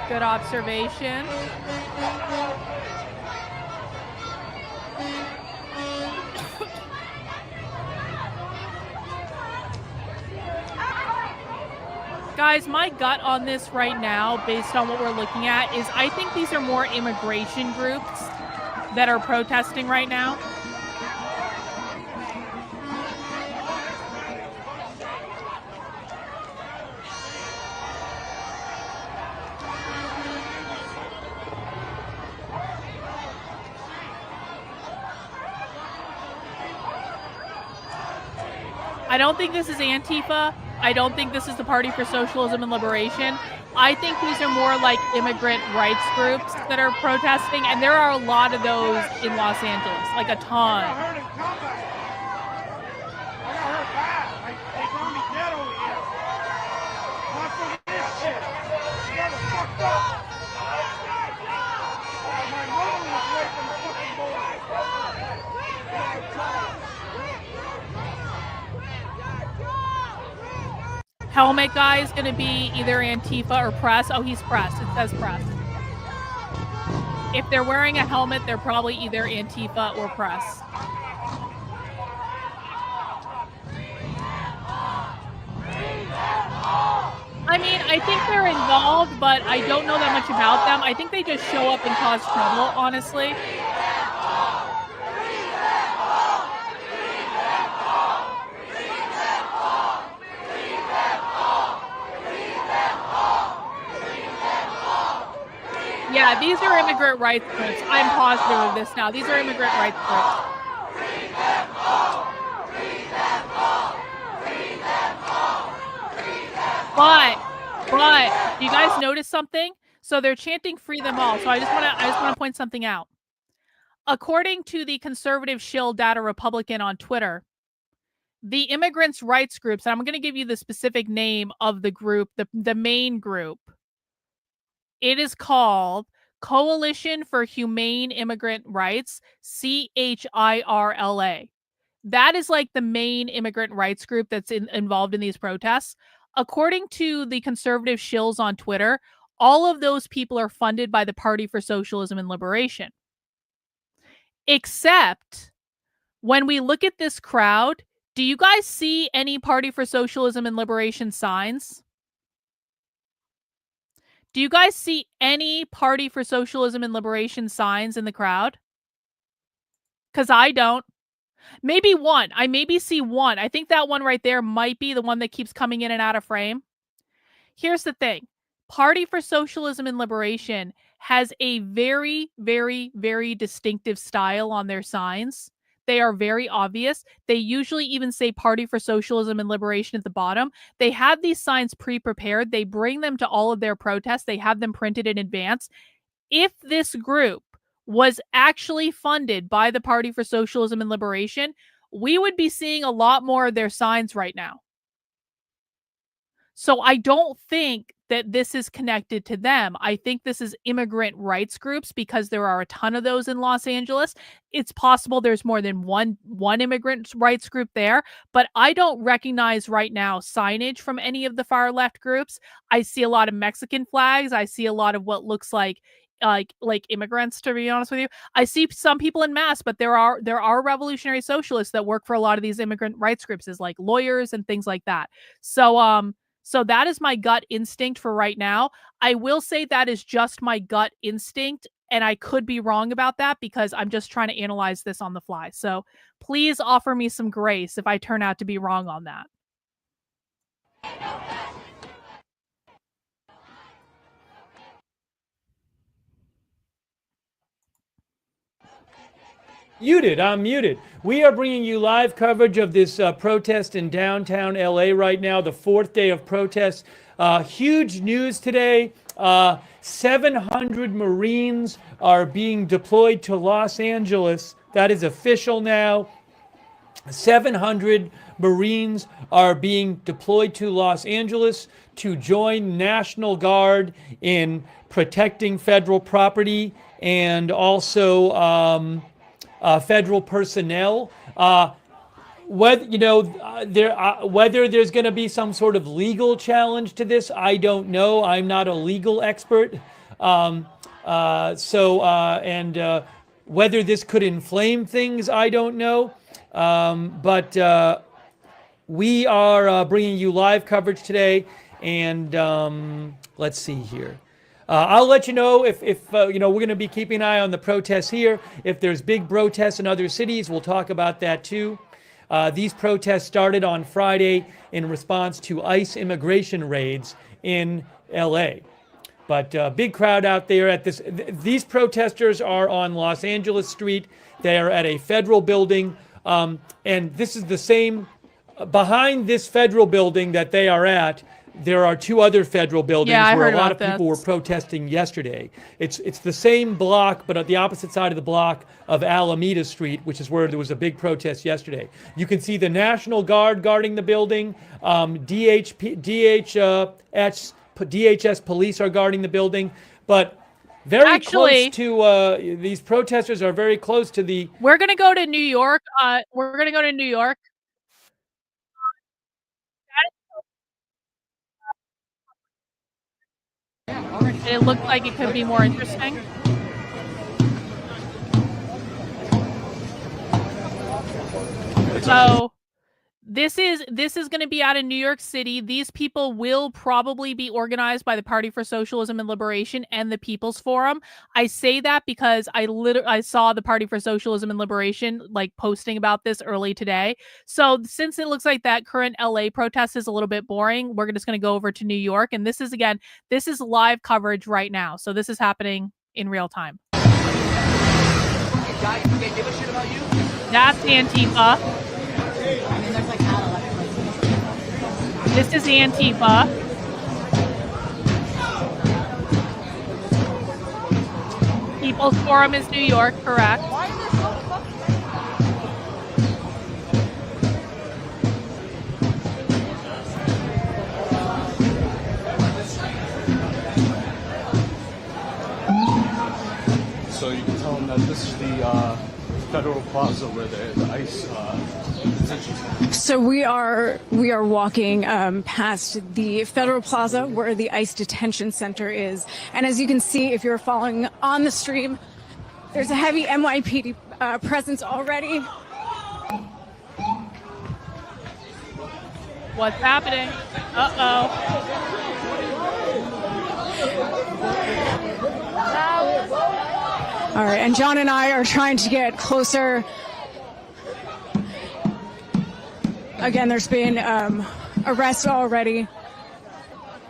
Good observation. Guys, my gut on this right now, based on what we're looking at, is I think these are more immigration groups that are protesting right now. I don't think this is Antifa. I don't think this is the Party for Socialism and Liberation. I think these are more like immigrant rights groups that are protesting, and there are a lot of those in Los Angeles, like a ton. Helmet guy is going to be either Antifa or press. Oh, he's press. It says press. If they're wearing a helmet, they're probably either Antifa or press. I mean, I think they're involved, but I don't know that much about them. I think they just show up and cause trouble, honestly. Yeah, these are immigrant rights groups. I'm positive of this now. These are immigrant rights groups. But, do you guys notice something? So they're chanting "Free them all." So I just want to point something out. According to the conservative shill Data Republican on Twitter, the immigrants' rights groups, and I'm going to give you the specific name of the group, the main group. It is called Coalition for Humane Immigrant Rights, CHIRLA. That is like the main immigrant rights group that's involved in these protests. According to the conservative shills on Twitter, all of those people are funded by the Party for Socialism and Liberation. Except when we look at this crowd, do you guys see any Party for Socialism and Liberation signs? Do you guys see any Party for Socialism and Liberation signs in the crowd? Because I don't. Maybe one. I maybe see one. I think that one right there might be the one that keeps coming in and out of frame. Here's the thing. Party for Socialism and Liberation has a very, very, very distinctive style on their signs. They are very obvious. They usually even say Party for Socialism and Liberation at the bottom. They have these signs pre-prepared. They bring them to all of their protests. They have them printed in advance. If this group was actually funded by the Party for Socialism and Liberation, we would be seeing a lot more of their signs right now. So I don't think that this is connected to them. I think this is immigrant rights groups because there are a ton of those in Los Angeles. It's possible there's more than one immigrant rights group there, but I don't recognize right now signage from any of the far left groups. I see a lot of Mexican flags. I see a lot of what looks like immigrants, to be honest with you. I see some people in masks, but there are revolutionary socialists that work for a lot of these immigrant rights groups as like lawyers and things like that. So that is my gut instinct for right now. I will say that is just my gut instinct, and I could be wrong about that because I'm just trying to analyze this on the fly. So please offer me some grace if I turn out to be wrong on that. I'm muted. We are bringing you live coverage of this protest in downtown LA right now, the fourth day of protests. Huge news today. 700 Marines are being deployed to Los Angeles. That is official now. 700 Marines are being deployed to Los Angeles to join National Guard in protecting federal property and also federal personnel. Whether there's going to be some sort of legal challenge to this, I don't know. I'm not a legal expert. Whether this could inflame things, I don't know. But we are bringing you live coverage today, and let's see here. I'll let you know if we're going to be keeping an eye on the protests here. If there's big protests in other cities, we'll talk about that too. These protests started on Friday in response to ICE immigration raids in LA. But big crowd out there at this. These protesters are on Los Angeles Street. They are at a federal building. And this is the same, behind this federal building that they are at, there are two other federal buildings where a lot of people were protesting yesterday. It's the same block, but at the opposite side of the block of Alameda Street, which is where there was a big protest yesterday. You can see the National Guard guarding the building. DHS police are guarding the building, but close to these protesters are very close to the. We're gonna go to New York. We're gonna go to New York. It looked like it could be more interesting. So this is going to be out in New York City. These people will probably be organized by the Party for Socialism and Liberation and the People's Forum. I say that because I saw the Party for Socialism and Liberation posting about this early today. So since it looks like that current LA protest is a little bit boring, we're just going to go over to New York. And this is live coverage right now. So this is happening in real time. That's Antifa. This is Antifa. People's Forum is New York, correct? So you can tell them that this is the Federal Plaza where the ICE detention center. So we are walking past the Federal Plaza where the ICE detention center is, and as you can see, if you're following on the stream, there's a heavy NYPD presence already. What's happening? All right, and John and I are trying to get closer. Again, there's been arrests already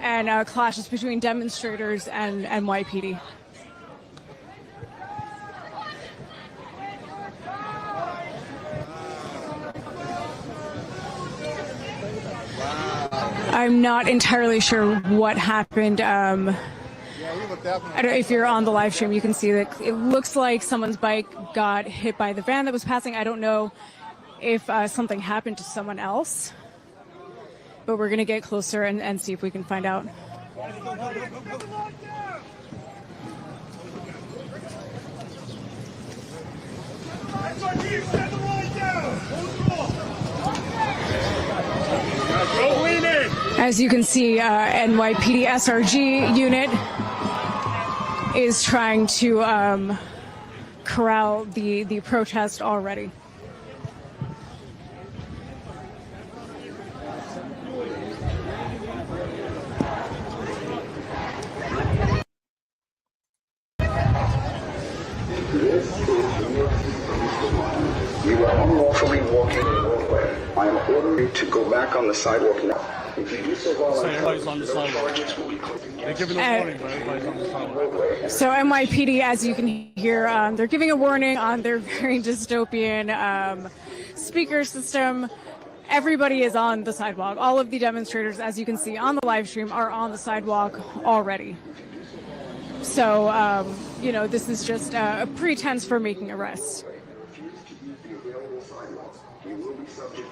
and clashes between demonstrators and NYPD. I'm not entirely sure what happened. I don't know if you're on the live stream, you can see that it looks like someone's bike got hit by the van that was passing. I don't know if something happened to someone else, but we're going to get closer and see if we can find out. As you can see, NYPD SRG unit is trying to corral the protest already. You are unlawfully walking the roadway. I am ordering you to go back on the sidewalk now. If you do so everybody's on the voluntarily, no sidewalk. charges will be placed. They're giving a warning, but everybody's on the sidewalk. So NYPD, as you can hear, they're giving a warning on their very dystopian speaker system. Everybody is on the sidewalk. All of the demonstrators, as you can see on the live stream, are on the sidewalk already. So, you know, this is just a pretense for making arrests.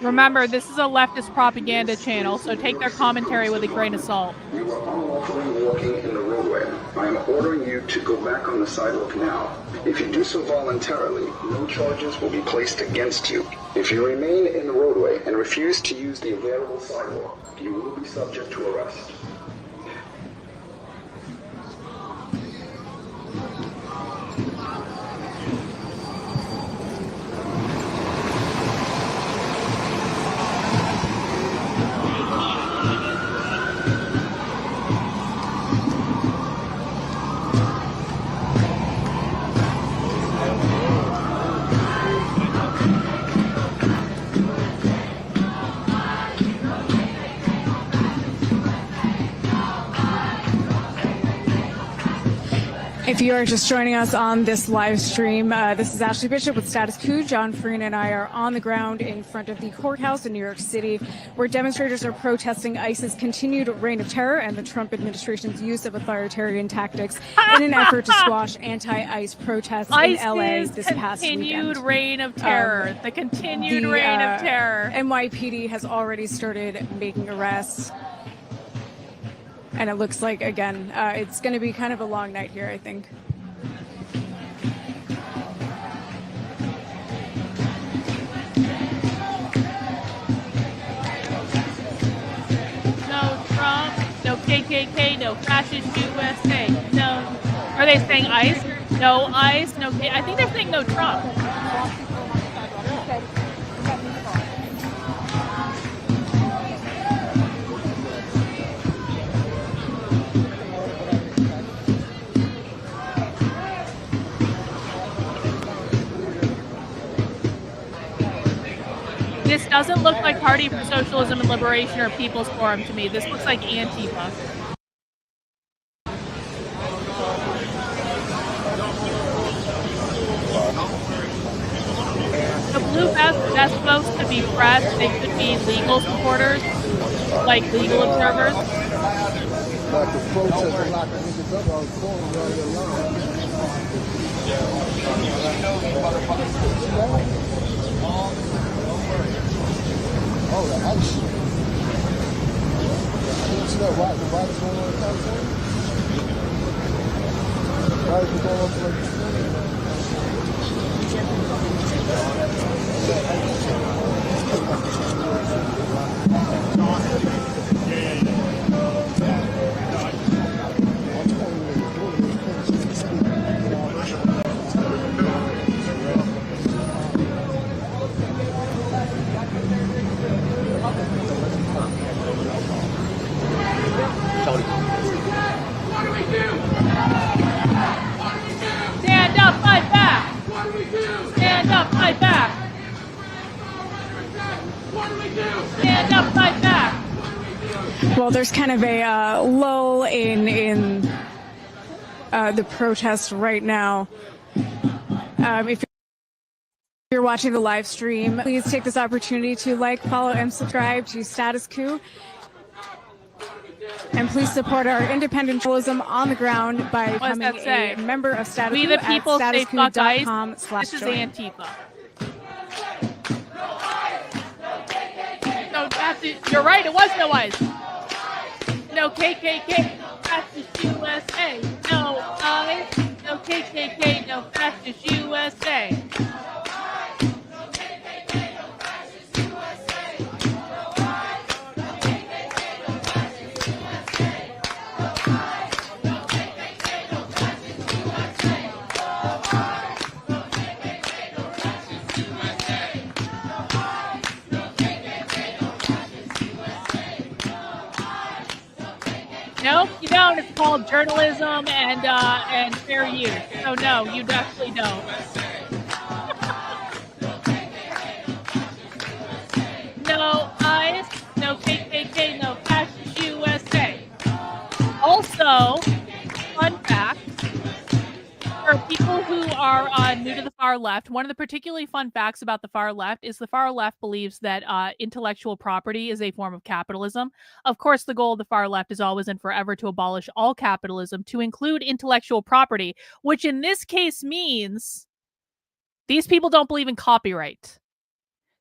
Remember, this is a leftist propaganda channel, so take their commentary with a grain of salt. You are unlawfully walking in the roadway. I am ordering you to go back on the sidewalk now. If you do so voluntarily, no charges will be placed against you. If you remain in the roadway and refuse to use the available sidewalk, you will be subject to arrest. If you are just joining us on this live stream, this is Ashley Bishop with Status Quo. John Farina and I are on the ground in front of the courthouse in New York City, where demonstrators are protesting ICE's continued reign of terror and the Trump administration's use of authoritarian tactics in an effort to squash anti-ICE protests in LA this past weekend. Continued reign of terror. The continued reign of terror. NYPD has already started making arrests. And it looks like, again, it's going to be kind of a long night here, I think. No Trump, no KKK, no fascist USA. No. Are they saying ICE? No ICE, no I think they're saying no Trump. This doesn't look like Party for Socialism and Liberation or People's Forum to me. This looks like Antifa. The blue vest, that's supposed to be press. They could be legal supporters, like legal observers. Oh, the ice. You see that right? The right is going on in California? Right is going on Stand up, fight back! Stand up, fight back! Stand up, fight back! Well, there's kind of a lull in the protest right now. If you're watching the live stream, please take this opportunity to like, follow, and subscribe to Status Quo. And please support our independent journalism on the ground by becoming a member of Status Quo. We the people say fuck ICE. This is /join. Antifa. No, you're right. It was no ICE. No no KKK, no fascist USA. No ICE, no KKK, no fascist USA. No, you don't. It's called journalism and fair use. So no, you definitely don't. No ICE, no KKK, no fascist USA. Also, fun fact, for people who are new to the far left, one of the particularly fun facts about the far left is the far left believes that intellectual property is a form of capitalism. Of course, the goal of the far left is always and forever to abolish all capitalism, to include intellectual property, which in this case means these people don't believe in copyright.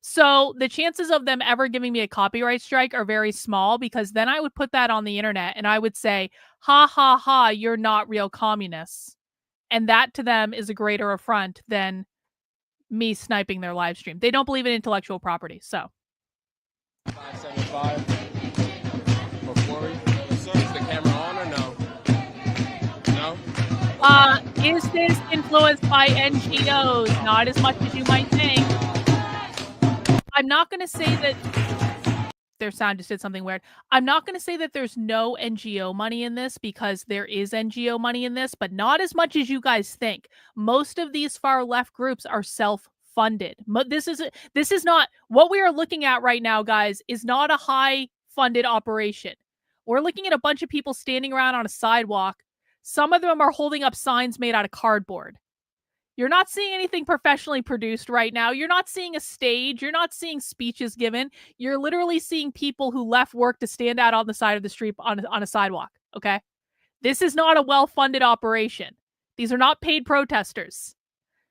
So the chances of them ever giving me a copyright strike are very small, because then I would put that on the internet and I would say, ha ha ha, you're not real communists. And that to them is a greater affront than me sniping their live stream. They don't believe in intellectual property, so. 575 for Corey. Is the camera on or no? No? Is this influenced by NGOs? Not as much as you might think. I'm not going to say that their sound just did something weird. I'm not going to say that there's no NGO money in this, because there is NGO money in this, but not as much as you guys think. Most of these far left groups are self-funded. This is not what we are looking at right now, guys, is not a high funded operation. We're looking at a bunch of people standing around on a sidewalk. Some of them are holding up signs made out of cardboard. You're not seeing anything professionally produced right now. You're not seeing a stage. You're not seeing speeches given. You're literally seeing people who left work to stand out on the side of the street on a sidewalk, okay? This is not a well-funded operation. These are not paid protesters.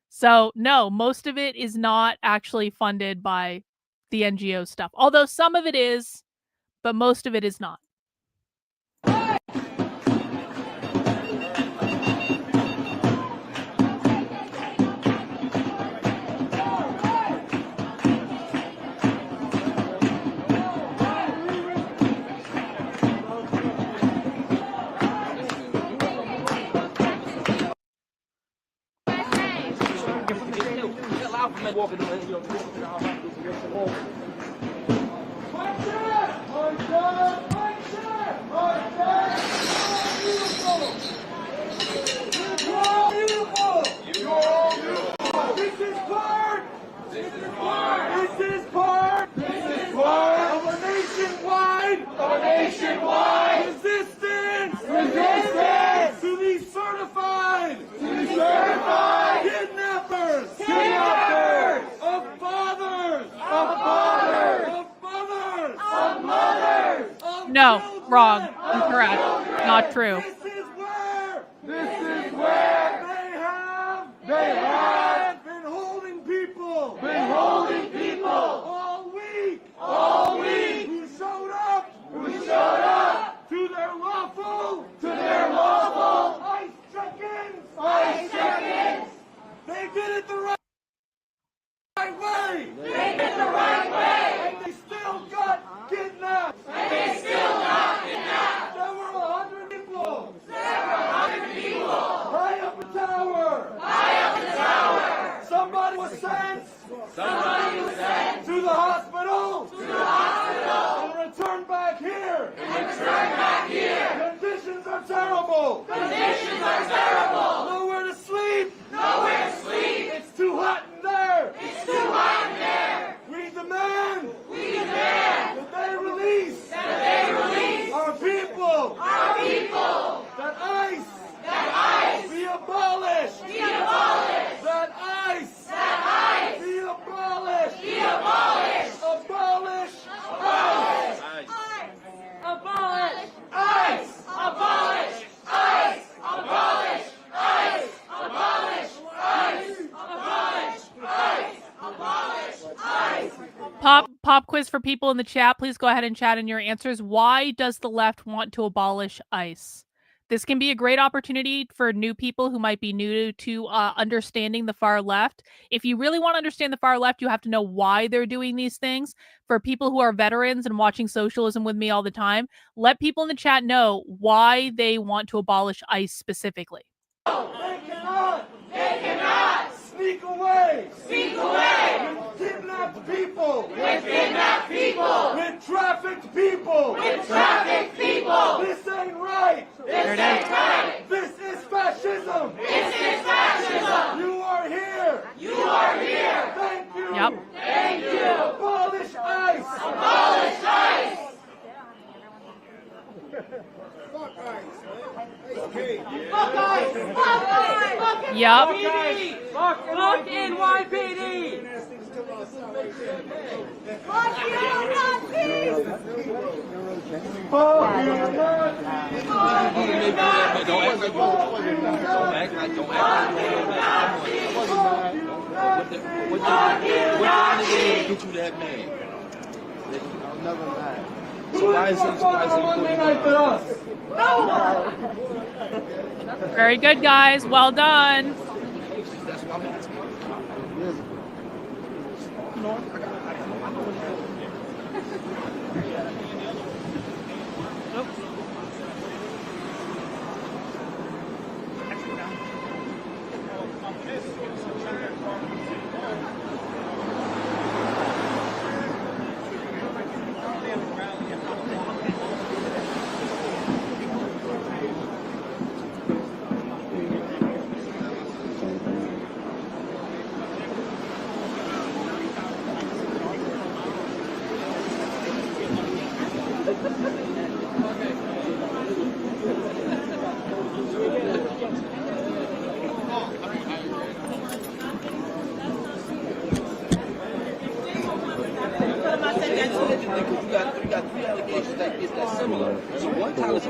So, no, most of it is not actually funded by the NGO stuff. Although some of it is, but most of it is not. No, wrong, incorrect, not true. This is where they have been holding people all week, who showed up to their lawful ICE check-ins. They did it the right way. And they still got kidnapped. There were 100 people. High up the tower. Somebody was sent to the hospital. And returned back here. Conditions are terrible. Nowhere to sleep. It's too hot in there. We demand that they release our people. That ICE be abolished. That ICE be abolished. Abolish ICE. Abolish ICE. Abolish ICE. Abolish ICE. Abolish ICE. Abolish ICE. Abolish ICE. Pop quiz quiz for people in the chat. Please go ahead and chat in your answers. Why does the left want to abolish ICE? This can be a great opportunity for new people who might be new to understanding the far left. If you really want to understand the far left, you have to know why they're doing these things. For people who are veterans and watching socialism with me all the time, let people in the chat know why they want to abolish ICE specifically. They cannot sneak away with kidnapped people, with trafficked people, This ain't right. This is fascism. You are here. Thank you. Yep. Abolish ICE. Yep. Fuck NYPD. Get you that man. I'm never mad. So why is he Very good, guys. Well done. That's why I'm asking.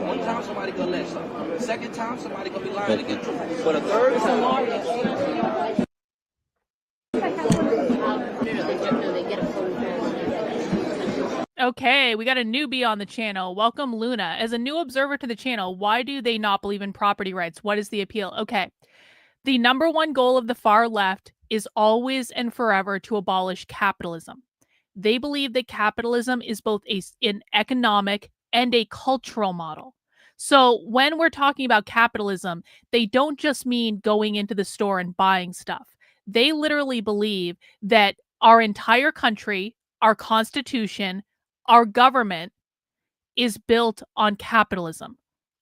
One time somebody gonna let something. Second time somebody gonna be lying against you. But a third time. Okay, we got a newbie on the channel. Welcome, Luna. As a new observer to the channel, why do they not believe in property rights? What is the appeal? Okay. The number one goal of the far left is always and forever to abolish capitalism. They believe that capitalism is both an economic and a cultural model. So when we're talking about capitalism, they don't just mean going into the store and buying stuff. They literally believe that our entire country, our constitution, our government is built on capitalism.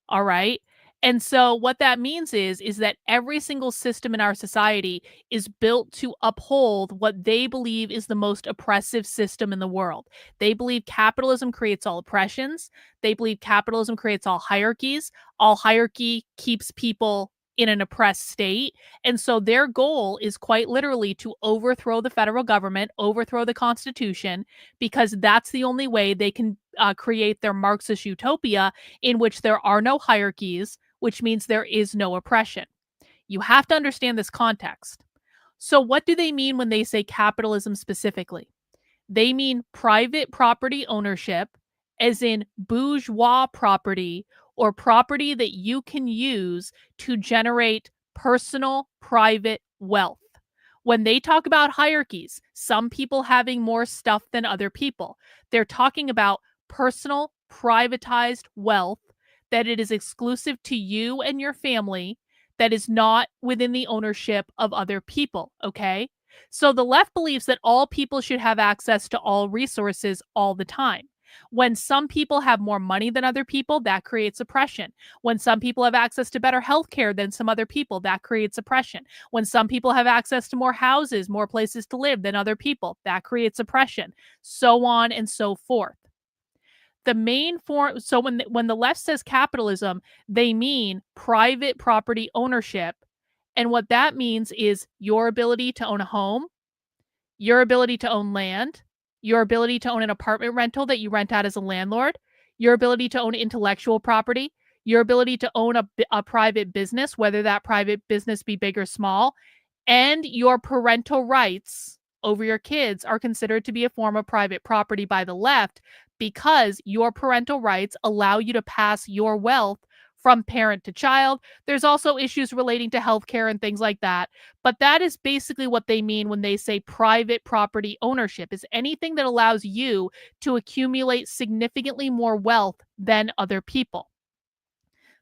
All right. And so what that means is that every single system in our society is built to uphold what they believe is the most oppressive system in the world. They believe capitalism creates all oppressions. They believe capitalism creates all hierarchies. All hierarchy keeps people in an oppressed state. And so their goal is quite literally to overthrow the federal government, overthrow the Constitution, because that's the only way they can create their Marxist utopia in which there are no hierarchies, which means there is no oppression. You have to understand this context. So what do they mean when they say capitalism specifically? They mean private property ownership, as in bourgeois property, or property that you can use to generate personal, private wealth. When they talk about hierarchies, some people having more stuff than other people, they're talking about personal, privatized wealth, that it is exclusive to you and your family, that is not within the ownership of other people, okay? So the left believes that all people should have access to all resources all the time. When some people have more money than other people, that creates oppression. When some people have access to better healthcare than some other people, that creates oppression. When some people have access to more houses, more places to live than other people, that creates oppression. So on and so forth. The main form, so when the left says capitalism, they mean private property ownership. And what that means is your ability to own a home, your ability to own land, your ability to own an apartment rental that you rent out as a landlord, your ability to own intellectual property, your ability to own a private business, whether that private business be big or small, and your parental rights over your kids are considered to be a form of private property by the left because your parental rights allow you to pass your wealth from parent to child. There's also issues relating to healthcare and things like that. But that is basically what they mean when they say private property ownership, is anything that allows you to accumulate significantly more wealth than other people.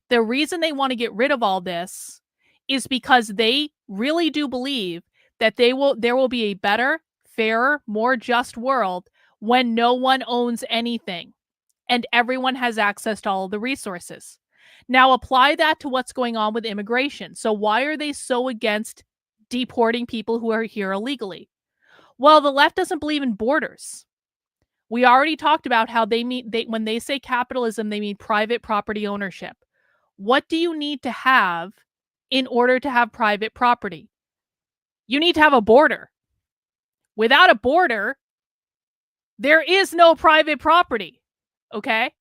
The reason they want to get rid of all this is because they really do believe that there will be a better, fairer, more just world when no one owns anything and everyone has access to all of the resources. Now apply that to what's going on with immigration. So why are they so against deporting people who are here illegally? Well, the left doesn't believe in borders. We already talked about how when they say capitalism, they mean private property ownership. What do you need to have in order to have private property? You need to have a border. Without a border, there is no private property. Okay?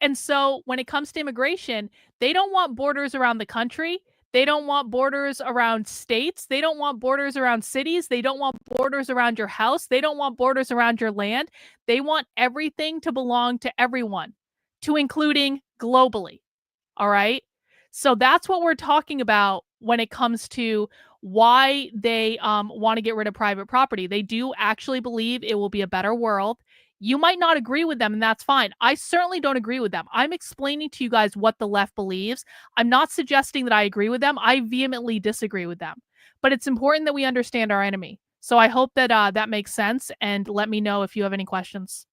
And so when it comes to immigration, they don't want borders around the country. They don't want borders around states. They don't want borders around cities. They don't want borders around your house. They don't want borders around your land. They want everything to belong to everyone, to including globally. All right? So that's what we're talking about when it comes to why they want to get rid of private property. They do actually believe it will be a better world. You might not agree with them, and that's fine. I certainly don't agree with them. I'm explaining to you guys what the left believes. I'm not suggesting that I agree with them. I vehemently disagree with them. But it's important that we understand our enemy. So I hope that that makes sense, and let me know if you have any questions.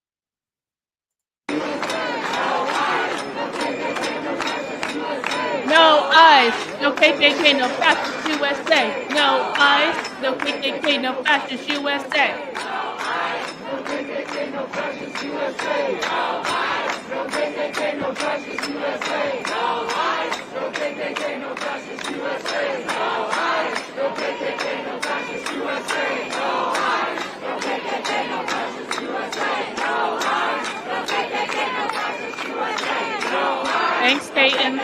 No ICE, no KKK, no fascist USA. No ICE, no KKK, no fascist USA. No KKK, no fascist USA. No ICE, no KKK, no fascist USA. No ICE, no KKK, no fascist USA. No ICE, no KKK, no fascist USA. No ICE, no KKK, no fascist USA. No ICE, no KKK, no fascist USA. No ICE. Thanks, Peyton.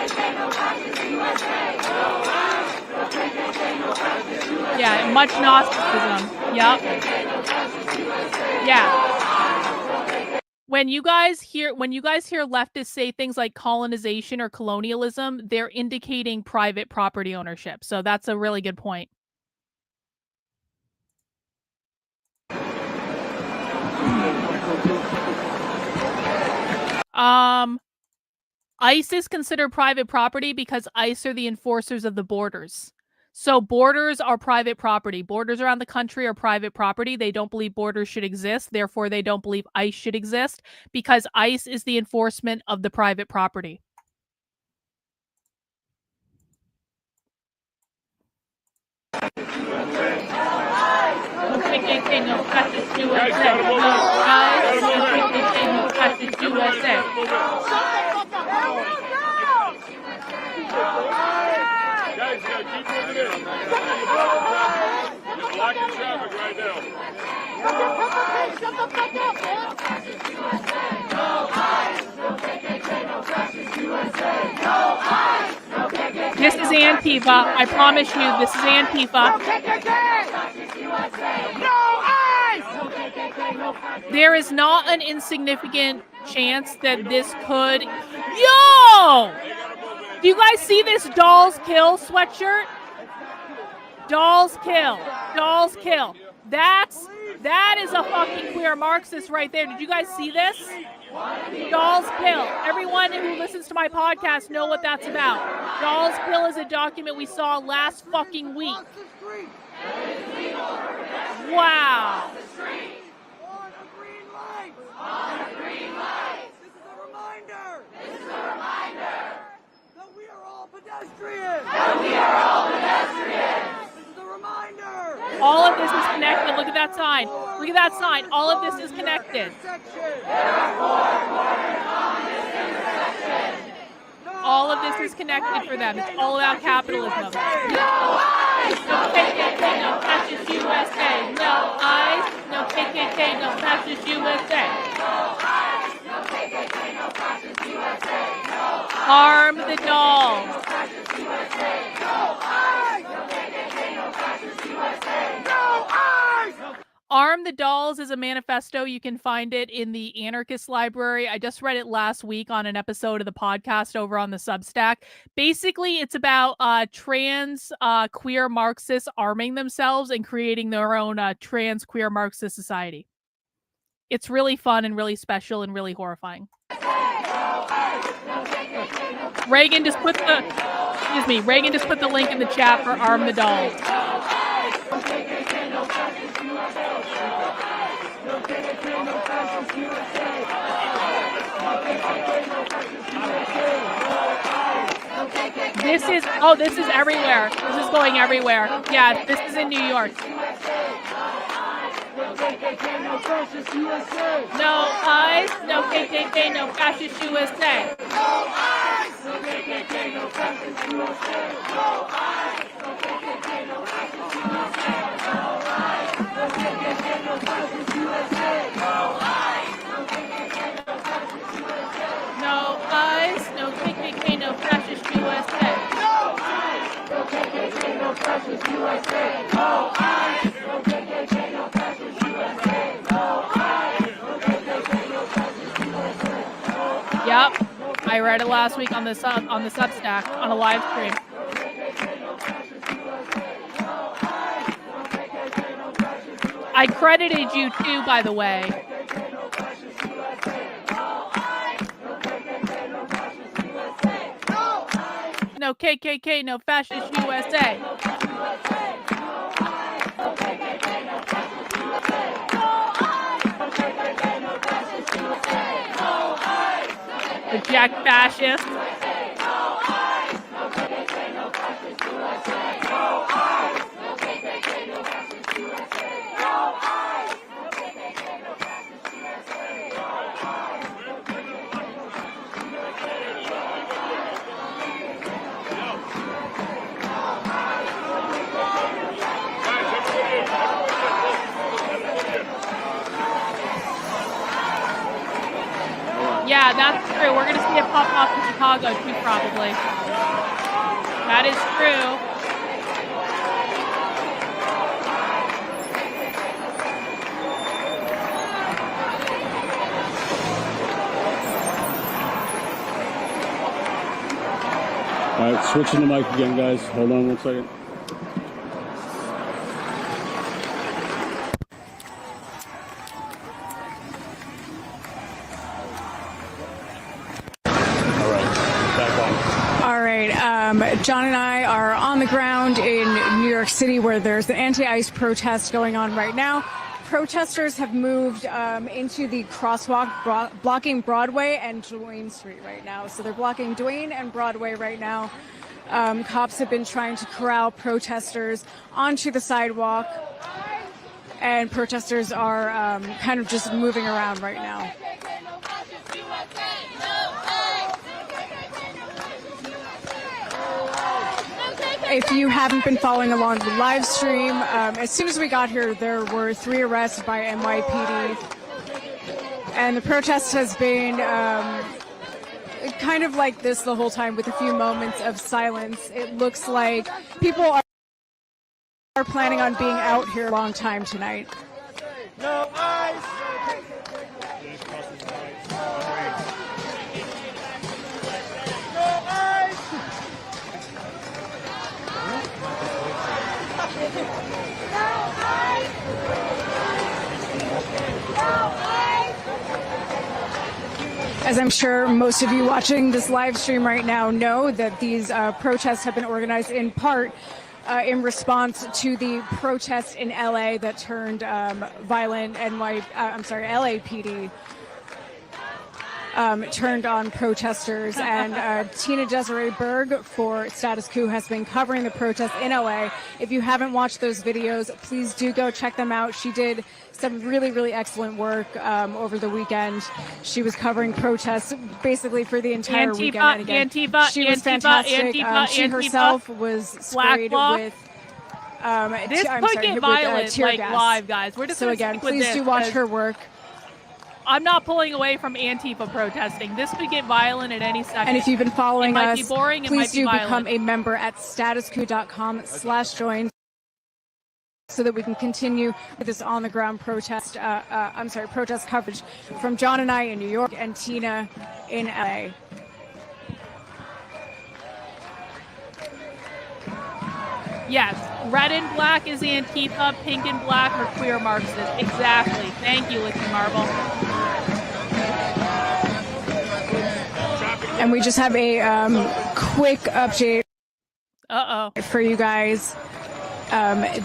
Yeah, much Gnosticism. Yep. Yeah. When you guys hear leftists say things like colonization or colonialism, they're indicating private property ownership. So that's a really good point. ICE is considered private property because ICE are the enforcers of the borders. So borders are private property. Borders around the country are private property. They don't believe borders should exist. Therefore, they don't believe ICE should exist because ICE is the enforcement of the private property. No KKK, no fascist USA. No ICE, no KKK, no fascist USA. Guys, keep moving in. You're blocking traffic right now. Shut the fuck up, man. No ICE, no KKK, no fascist USA. No ICE, no KKK. This is Antifa. I promise you, this is Antifa. No ICE. There is not an insignificant chance that this could... Yo! Do you guys see this Dolls Kill sweatshirt? Dolls Kill. Dolls Kill. That is a fucking queer Marxist right there. Did you guys see this? Dolls Kill. Everyone who listens to my podcast know what that's about. Dolls Kill is a document we saw last fucking week. Wow. On a green light. This is a reminder. This is a reminder. That we are all pedestrians. That we are all pedestrians. This is a reminder. All of this is connected. Look at that sign. Look at that sign. All of this is connected. All of this is connected for them. It's all about capitalism. No ICE, no KKK, no fascist USA. No ICE, no KKK, no fascist USA. Harm the dolls. Arm the Dolls is a manifesto. You can find it in the Anarchist Library. I just read it last week on an episode of the podcast over on the Substack. Basically, it's about trans queer Marxists arming themselves and creating their own trans queer Marxist society. It's really fun and really special and really horrifying. Reagan just put the link in the chat for Arm the Dolls. This is everywhere. This is going everywhere. Yeah, this is in New York. No eyes, no KKK, no fascist USA. No eyes, no KKK, no fascist USA. No eyes, no KKK, no fascist USA. No eyes, no KKK, no fascist USA. No eyes, no KKK, no fascist USA. No eyes, no KKK, no fascist USA. No eyes, no KKK, no fascist USA. No eyes, no KKK, no fascist USA. No eyes, no KKK, no fascist USA. Yep, I read it last week on the Substack on a live stream. I credited you too, by the way. No KKK, no fascist USA. The Jack fascist. Yeah, that's true. We're going to see it pop off in Chicago too, probably. That is true. All right, switching the mic again, guys. Hold on one second. John and I are on the ground in New York City where there's an anti-ICE protest going on right now. Protesters have moved into the crosswalk blocking Broadway and Duane Street right now. So they're blocking Duane and Broadway right now. Cops have been trying to corral protesters onto the sidewalk, and protesters are kind of just moving around right now. If you haven't been following along the live stream, as soon as we got here, there were 3 arrests by NYPD. And the protest has been kind of like this the whole time, with a few moments of silence. It looks like people are planning on being out here a long time tonight. No eyes. As I'm sure most of you watching this live stream right now know, that these protests have been organized in part in response to the protest in LA that turned violent. LAPD turned on protesters, and Tina Desiree Berg for Status Quo has been covering the protests in LA. If you haven't watched those videos, please do go check them out. She did some really, really excellent work over the weekend. She was covering protests basically for the entire weekend. And again, she was fantastic. She herself was sprayed with this could get violent, tear like gas. Live, guys. We're just so again, please do watch her work. I'm not pulling away from Antifa protesting. This could get violent at any second. And if you've been following us, be boring, please do become a member at statusquo.com/join. so that we can continue with this on-the-ground protest coverage from John and I in New York and Tina in LA. Yes, red and black is Antifa, pink and black are queer Marxists. Exactly. Thank you, Licky Marble. And we just have a quick update for you guys.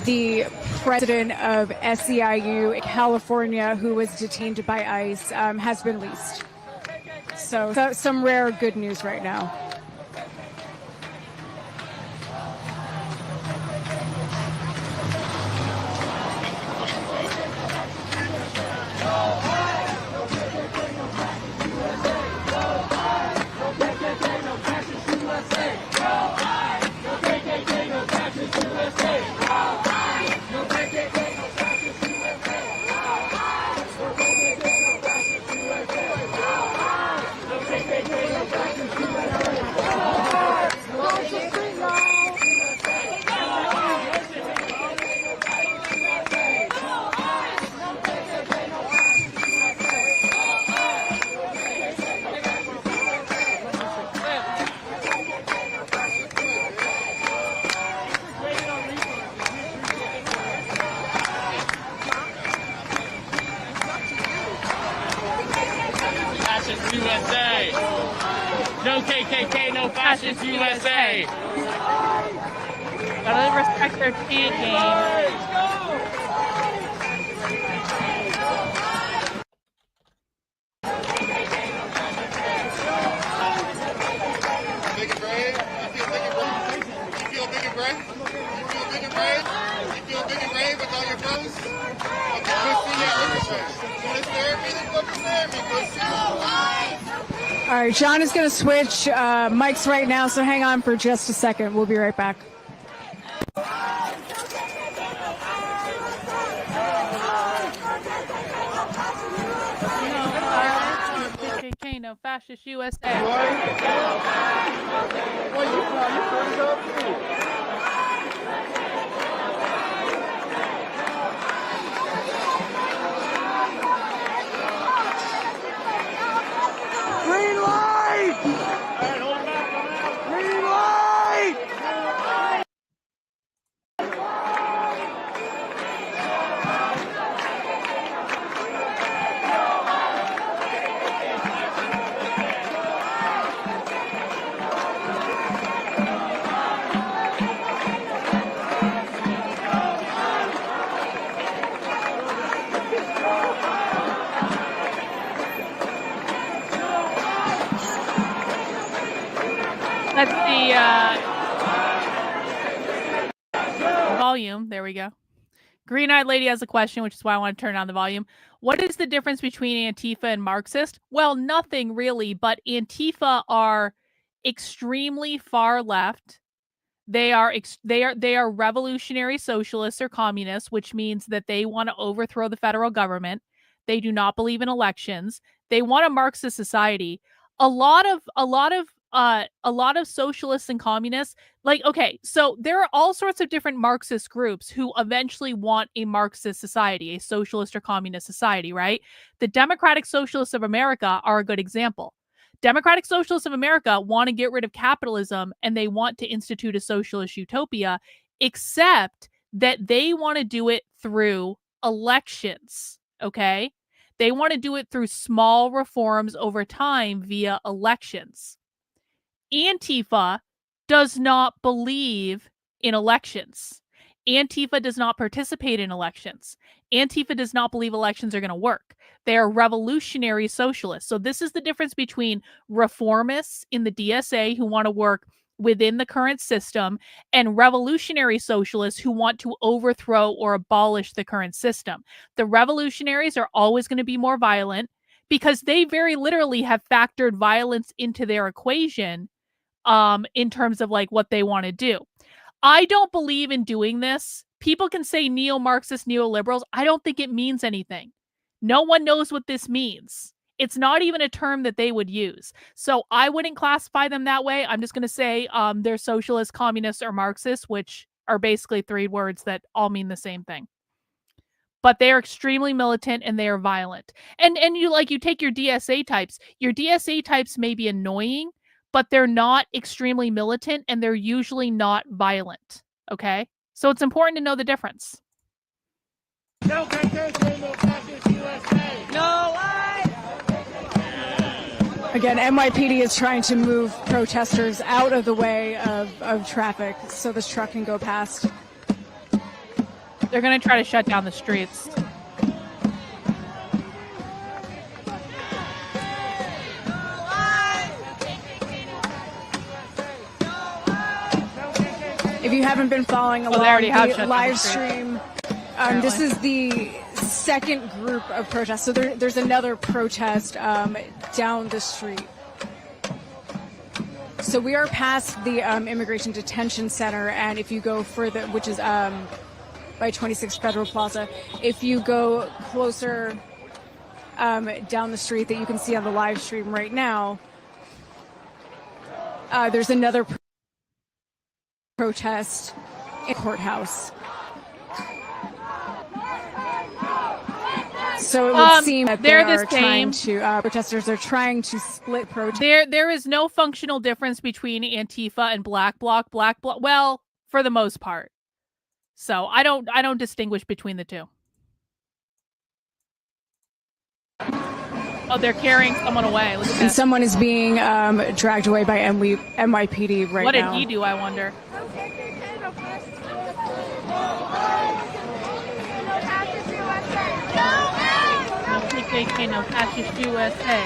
The president of SEIU California, who was detained by ICE, has been released. So some rare good news right now. USA. No KKK, no fascist USA. Gotta respect their chant game. All right, John is going to switch mics right now, so hang on for just a second. We'll be right back. KKK, no fascist USA. Green light! Green light! That's the volume. There we go. Green-eyed lady has a question, which is why I want to turn on the volume. What is the difference between Antifa and Marxist? Well, nothing really, but Antifa are extremely far left. They are revolutionary socialists or communists, which means that they want to overthrow the federal government. They do not believe in elections. They want a Marxist society. A lot of socialists and communists, so there are all sorts of different Marxist groups who eventually want a Marxist society, a socialist or communist society, right? The Democratic Socialists of America are a good example. Democratic Socialists of America want to get rid of capitalism and they want to institute a socialist utopia, except that they want to do it through elections, okay? They want to do it through small reforms over time via elections. Antifa does not believe in elections. Antifa does not participate in elections. Antifa does not believe elections are going to work. They are revolutionary socialists. So this is the difference between reformists in the DSA who want to work within the current system and revolutionary socialists who want to overthrow or abolish the current system. The revolutionaries are always going to be more violent because they very literally have factored violence into their equation in terms of like what they want to do. I don't believe in doing this. People can say neo-Marxist, neoliberals. I don't think it means anything. No one knows what this means. It's not even a term that they would use. So I wouldn't classify them that way. I'm just going to say they're socialist, communists, or Marxists, which are basically 3 words that all mean the same thing. But they are extremely militant and they are violent. And you take your DSA types. Your DSA types may be annoying, but they're not extremely militant and they're usually not violent. Okay? So it's important to know the difference. No KKK, no fascist USA. No lies. Again, NYPD is trying to move protesters out of the way of traffic so this truck can go past. They're going to try to shut down the streets. If you haven't been following along the live stream, this is the second group of protests. So there's another protest down the street. So we are past the Immigration Detention Center, and if you go further, which is by 26 Federal Plaza, if you go closer down the street that you can see on the live stream right now, there's another protest in courthouse. So it would seem that they're they are the same. trying to protesters are trying to split protest. There is no functional difference between Antifa and Black Bloc. Well, for the most part. So I don't distinguish between the two. Oh, they're carrying someone away. Look at And that. someone is being dragged away by NYPD right What now. did he do, I wonder? No KKK, no fascist USA.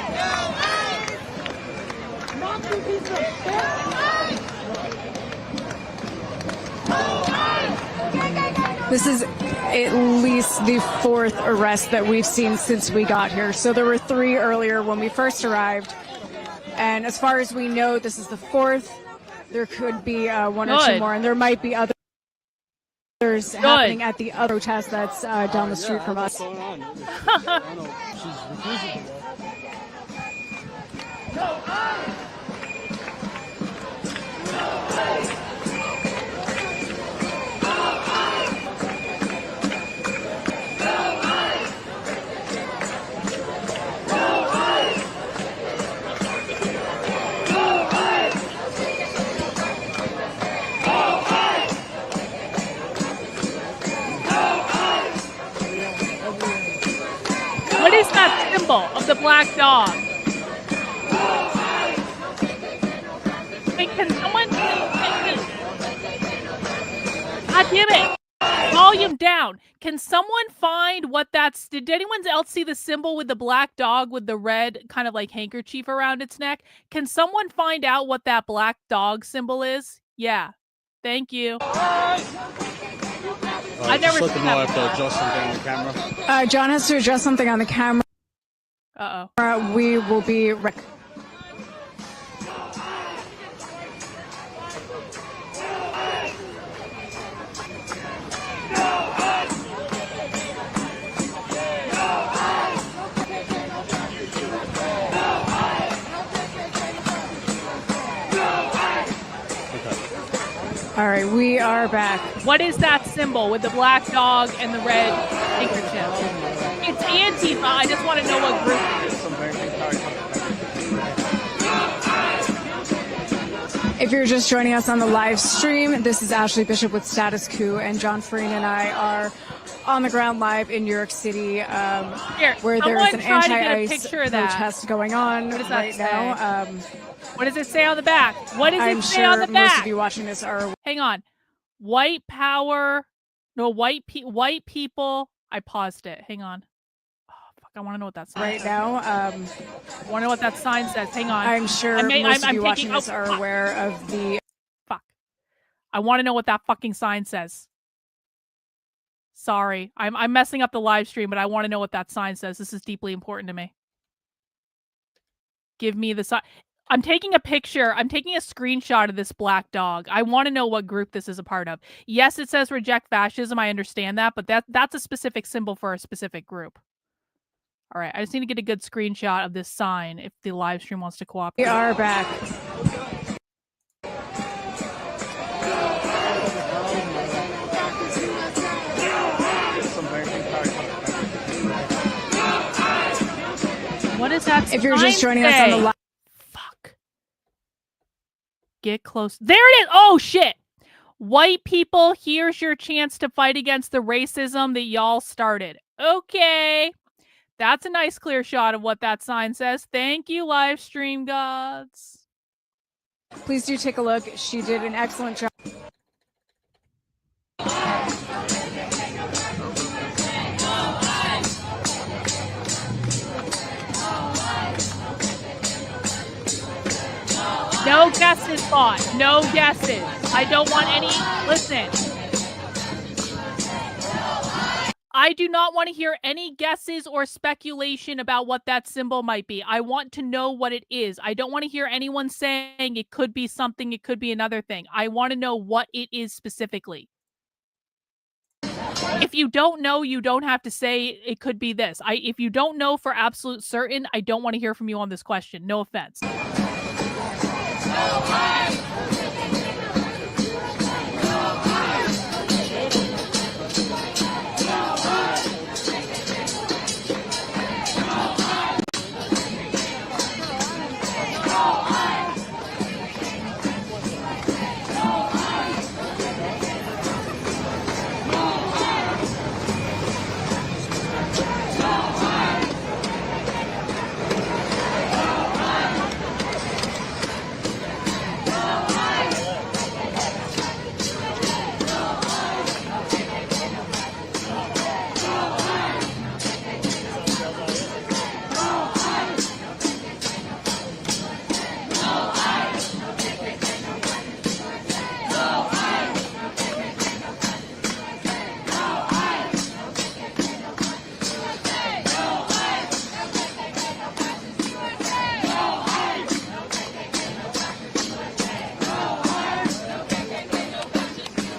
This is at least the 4th arrest that we've seen since we got here. So there were 3 earlier when we first arrived. And as far as we know, this is the 4th. There could be 1 or 2 more, and there might be others happening at the other protest that's down the street from us. What is that symbol of the black dog? Wait, can someone... God damn it! Volume down. Can someone find what that's... Did anyone else see the symbol with the black dog with the red kind of like handkerchief around its neck? Can someone find out what that black dog symbol is? Yeah. Thank you. I never just let seen them know I that have to before. adjust something on the camera. John has to adjust something on the camera. Uh-oh. We will be... All right, we are back. What is that symbol with the black dog and the red handkerchief? It's Antifa. I just want to know what group it is. If you're just joining us on the live stream, this is Ashley Bishop with Status Quo, and John Farina and I are on the ground live in New York City, where there is an anti-ICE protest going on right now. What does it say on the back? What does it say on the back? I'm sure most of you watching this are... Hang on. White power. No, white people. I paused it. Hang on. Oh, fuck. I want to know what that sign says. Right now. I want to know what that sign says. Hang on. I'm sure most of you watching this are aware of the... Fuck. I want to know what that fucking sign says. Sorry. I'm messing up the live stream, but I want to know what that sign says. This is deeply important to me. Give me the sign. I'm taking a picture. I'm taking a screenshot of this black dog. I want to know what group this is a part of. Yes, it says reject fascism. I understand that, but that's a specific symbol for a specific group. All right, I just need to get a good screenshot of this sign if the live stream wants to cooperate. We are back. If you're just joining us on the live. Fuck. Get close. There it is. Oh, shit. White people, here's your chance to fight against the racism that y'all started. Okay. That's a nice clear shot of what that sign says. Thank you, live stream gods. Please do take a look. She did an excellent job. No guesses, bot. No guesses. I don't want any. Listen. I do not want to hear any guesses or speculation about what that symbol might be. I want to know what it is. I don't want to hear anyone saying it could be something, it could be another thing. I want to know what it is specifically. If you don't know, you don't have to say it could be this. If you don't know for absolute certain, I don't want to hear from you on this question. No offense.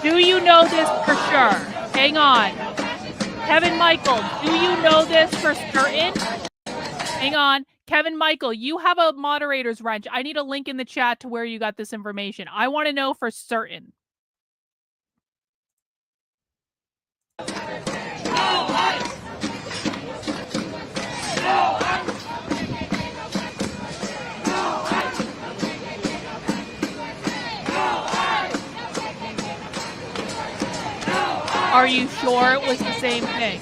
Do you know this for sure? Hang on. Kevin Michael, do you know this for certain? Hang on. Kevin Michael, you have a moderator's wrench. I need a link in the chat to where you got this information. I want to know for certain. Are you sure it was the same thing?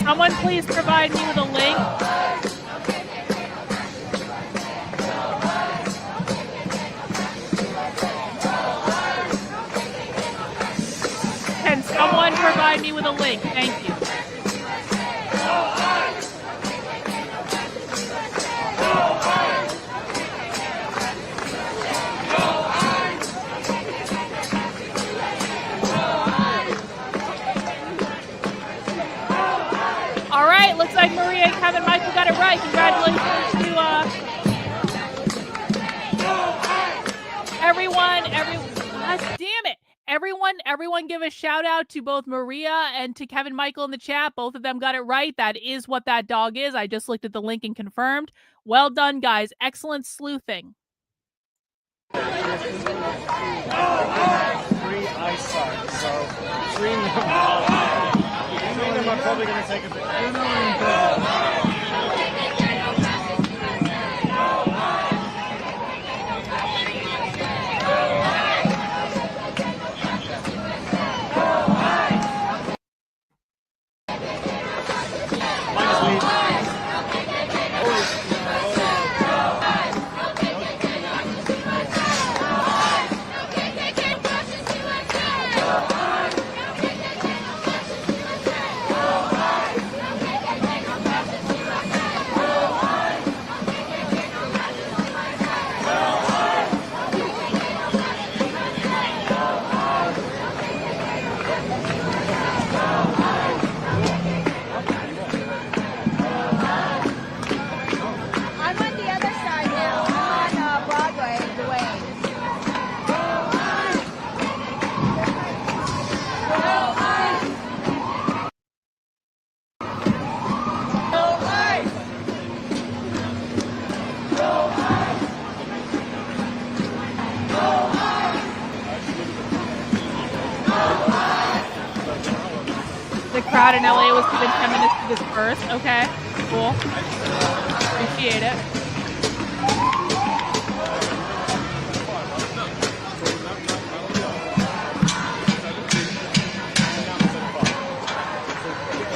Someone please provide me with a link. Can someone provide me with a link? Thank you. Looks like Maria and Kevin Michael got it right. Congratulations to everyone. God damn it. Everyone give a shout out to both Maria and to Kevin Michael in the chat. Both of them got it right. That is what that dog is. I just looked at the link and confirmed. Well done, guys. Excellent sleuthing. Free eyesight, so between them are probably going to take a bit. The crowd in LA was given 10 minutes to disperse. Okay, cool. Appreciate it.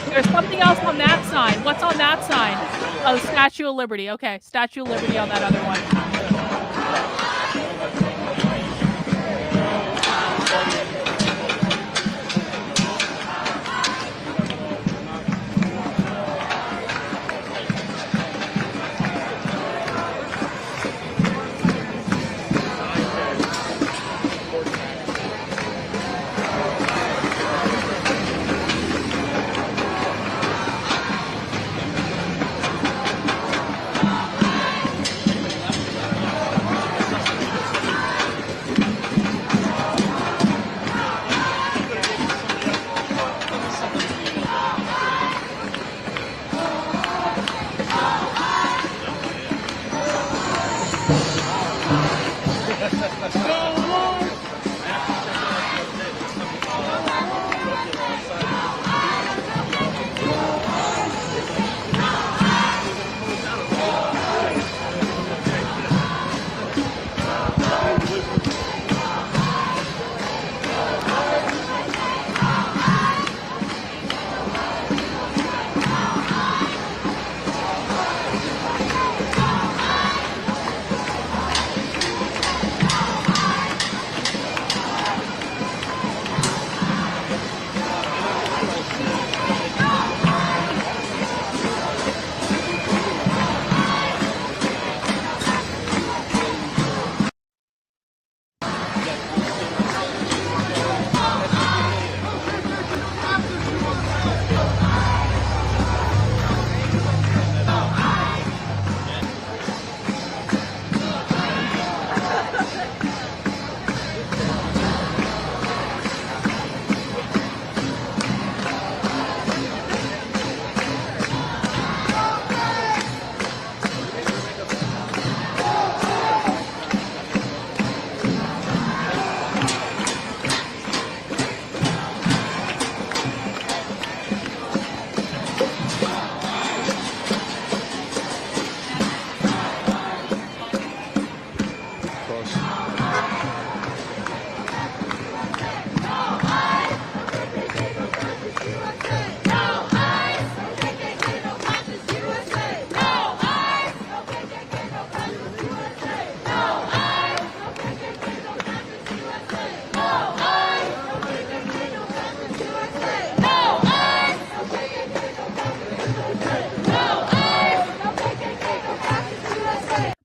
There's something else on that sign. What's on that sign? Oh, Statue of Liberty. Okay, Statue of Liberty on that other one.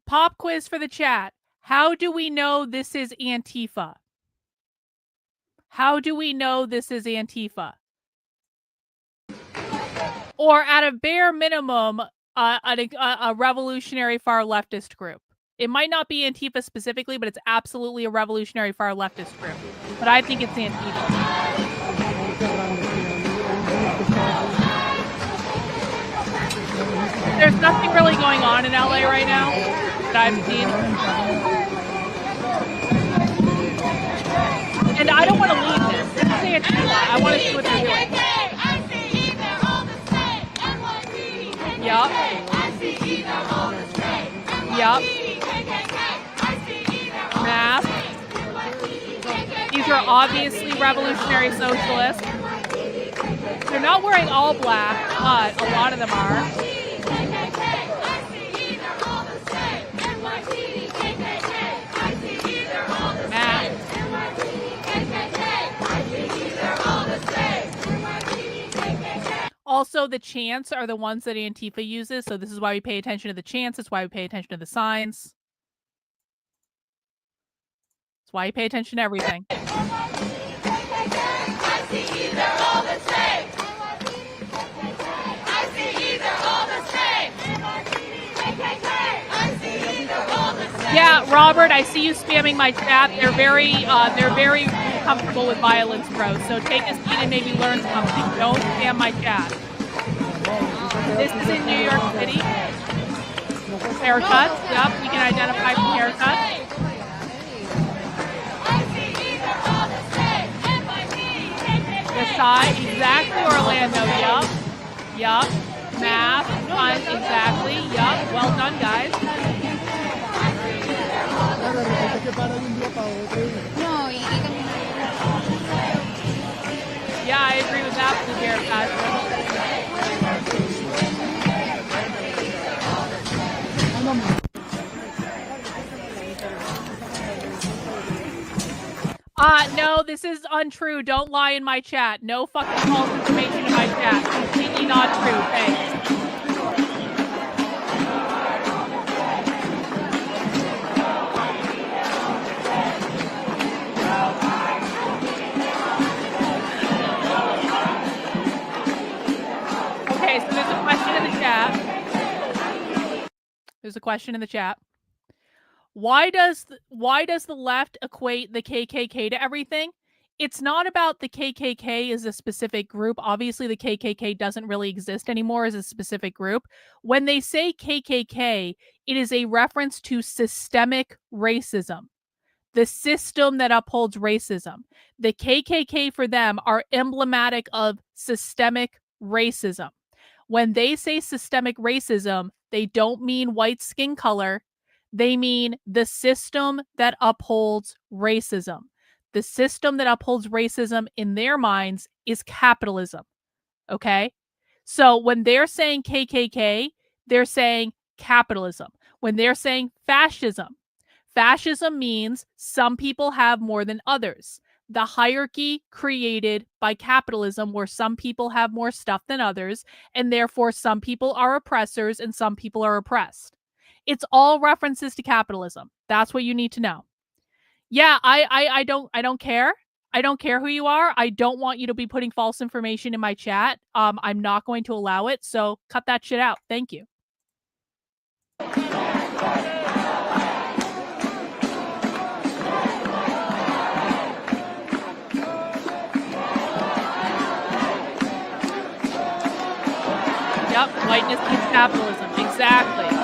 Pop quiz for the chat. How do we know this is Antifa? How do we know this is Antifa? Or at a bare minimum, a revolutionary far leftist group. It might not be Antifa specifically, but it's absolutely a revolutionary far leftist group. But I think it's Antifa. There's nothing really going on in LA right now that I've seen. And I don't want to leave this. This is Antifa. I want to see what they're doing. Yup. Yup. Mask. These are obviously revolutionary socialists. They're not wearing all black, but a lot of them are. Also, the chants are the ones that Antifa uses, so this is why we pay attention to the chants. It's why we pay attention to the signs. It's why you pay attention to everything. Yeah, Robert, I see you spamming my chat. They're very comfortable with violence, bro. So take a seat and maybe learn something. Don't spam my chat. This is in New York City. Haircuts. Yep, we can identify from haircuts. This Exactly, Orlando. Yup. Math. Science. Exactly. Yup. Well done, guys. Yeah, I agree with that, Blue Bear Patrick. No, this is untrue. Don't lie in my chat. No fucking false information in my chat. Completely not true. Thanks. Okay, so there's a question in the chat. There's a question in the chat. Why does the left equate the KKK to everything? It's not about the KKK as a specific group. Obviously, the KKK doesn't really exist anymore as a specific group. When they say KKK, it is a reference to systemic racism, the system that upholds racism. The KKK for them are emblematic of systemic racism. When they say systemic racism, they don't mean white skin color. They mean the system that upholds racism. The system that upholds racism in their minds is capitalism. Okay? So when they're saying KKK, they're saying capitalism. When they're saying fascism, fascism means some people have more than others. The hierarchy created by capitalism where some people have more stuff than others, and therefore some people are oppressors and some people are oppressed. It's all references to capitalism. That's what you need to know. Yeah, I don't care. I don't care who you are. I don't want you to be putting false information in my chat. I'm not going to allow it. So cut that shit out. Thank you. Yep, whiteness means capitalism. Exactly.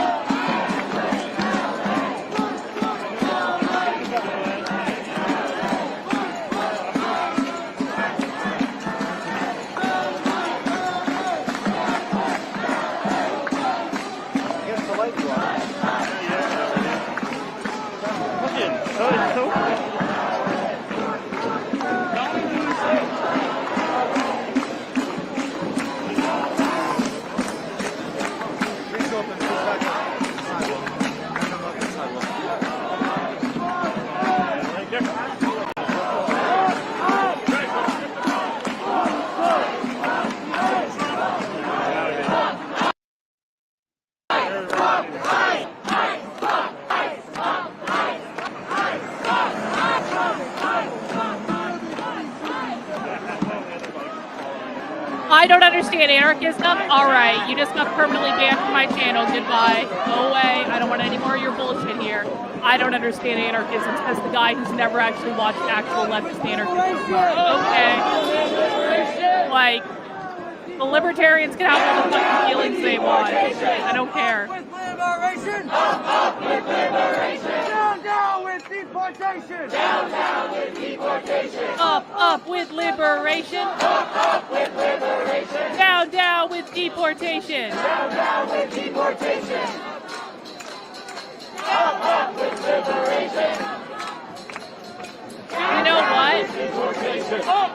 I don't understand anarchism. All right, you just got permanently banned from my channel. Goodbye. Go away. I don't want any more of your bullshit here. I don't understand anarchism, says the guy who's never actually watched actual leftist anarchism. Okay. Like, the libertarians can have all the fucking feelings they want. I don't care. Up with liberation. Down with deportation. Down with deportation. Up with liberation. Up with liberation. Down with deportation. Down with deportation. Up with liberation. You know what?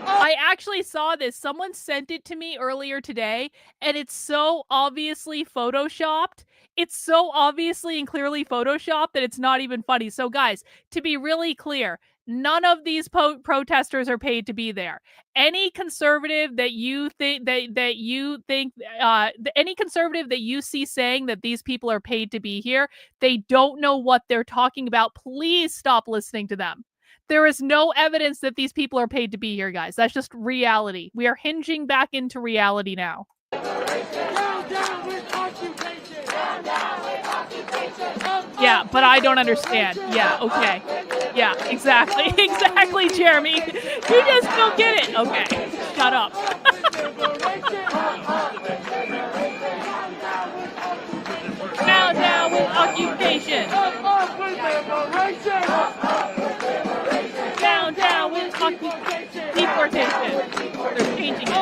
I actually saw this. Someone sent it to me earlier today, and it's so obviously photoshopped. It's so obviously and clearly photoshopped that it's not even funny. So guys, to be really clear, none of these protesters are paid to be there. Any conservative that you think any conservative that you see saying that these people are paid to be here, they don't know what they're talking about. Please stop listening to them. There is no evidence that these people are paid to be here, guys. That's just reality. We are hinging back into reality now. Yeah, but I don't understand. Yeah, okay. Yeah, exactly. Exactly, Jeremy. You just don't get it. Okay, shut up. Down with occupation. Down with occupation. Deportation. There's changing it.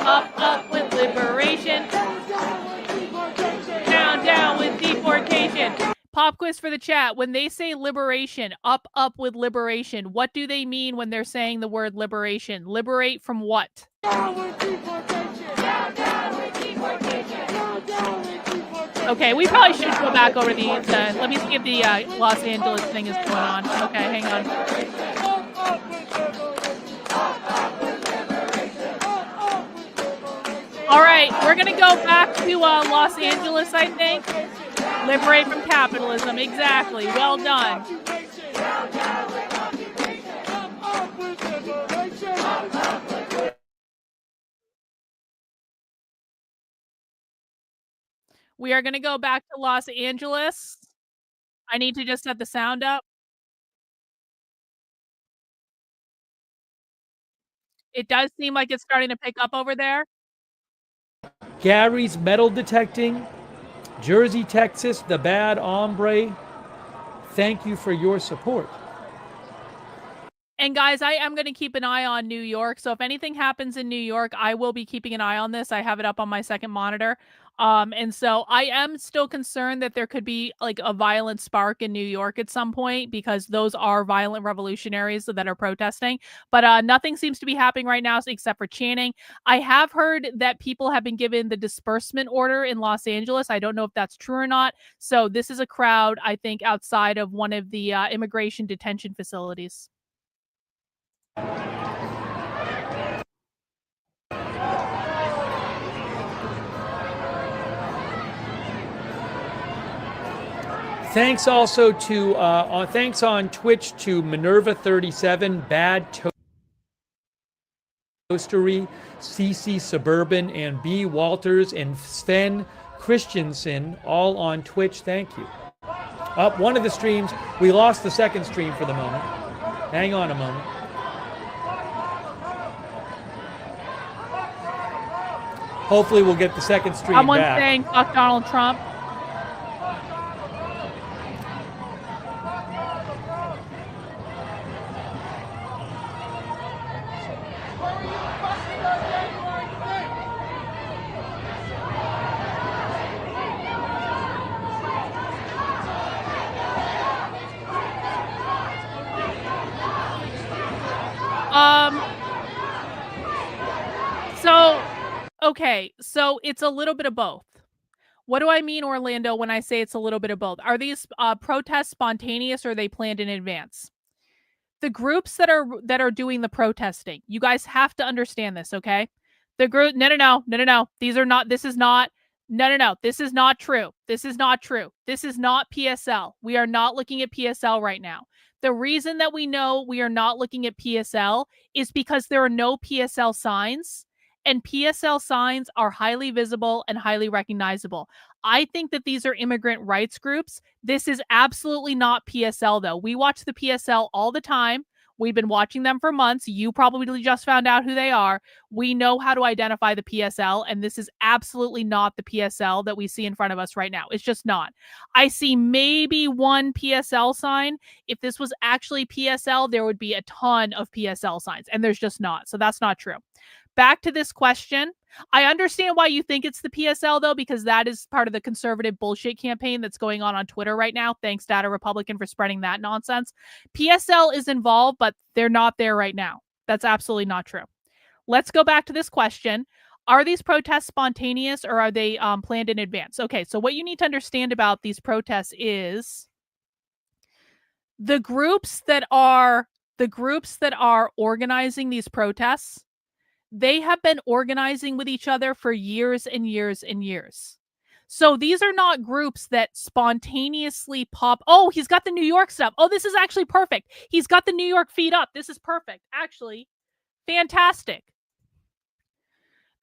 Up with liberation. Down with deportation. Pop quiz for the chat. When they say liberation, up with liberation, what do they mean when they're saying the word liberation? Liberate from what? Down with deportation. Down with deportation. Down with deportation. Okay, we probably should go back over these. Let me see if the Los Angeles thing is going on. Okay, hang on. All right, we're going to go back to Los Angeles, I think. Liberate from capitalism. Exactly. Well done. We are going to go back to Los Angeles. I need to just set the sound up. It does seem like it's starting to pick up over there. Gary's metal detecting. Jersey, Texas, the bad hombre. Thank you for your support. And guys, I am going to keep an eye on New York. So if anything happens in New York, I will be keeping an eye on this. I have it up on my second monitor. And so I am still concerned that there could be like a violent spark in New York at some point, because those are violent revolutionaries that are protesting. But nothing seems to be happening right now except for chanting. I have heard that people have been given the disbursement order in Los Angeles. I don't know if that's true or not. So this is a crowd, I think, outside of one of the immigration detention facilities. Thanks also to thanks on Twitch to Minerva37, Bad Toastery, CC Suburban, and B Walters and Sven Christensen, all on Twitch. Thank you. Up one of the streams, we lost the second stream for the moment. Hang on a moment. Hopefully we'll get the second stream Someone back. saying fuck Donald Trump. Okay, so it's a little bit of both. What do I mean, Orlando, when I say it's a little bit of both? Are these protests spontaneous or are they planned in advance? The groups that are doing the protesting, you guys have to understand this, okay? The group, no. These are not, this is not, no. This is not true. This is not true. This is not PSL. We are not looking at PSL right now. The reason that we know we are not looking at PSL is because there are no PSL signs. And PSL signs are highly visible and highly recognizable. I think that these are immigrant rights groups. This is absolutely not PSL, though. We watch the PSL all the time. We've been watching them for months. You probably just found out who they are. We know how to identify the PSL, and this is absolutely not the PSL that we see in front of us right now. It's just not. I see maybe one PSL sign. If this was actually PSL, there would be a ton of PSL signs, and there's just not. So that's not true. Back to this question. I understand why you think it's the PSL, though, because that is part of the conservative bullshit campaign that's going on Twitter right now. Thanks, Data Republican, for spreading that nonsense. PSL is involved, but they're not there right now. That's absolutely not true. Let's go back to this question. Are these protests spontaneous or are they planned in advance? Okay, so what you need to understand about these protests is the groups that are organizing these protests, they have been organizing with each other for years and years and years. So these are not groups that spontaneously pop. Oh, he's got the New York stuff. Oh, this is actually perfect. He's got the New York feed up. This is perfect. Actually, fantastic.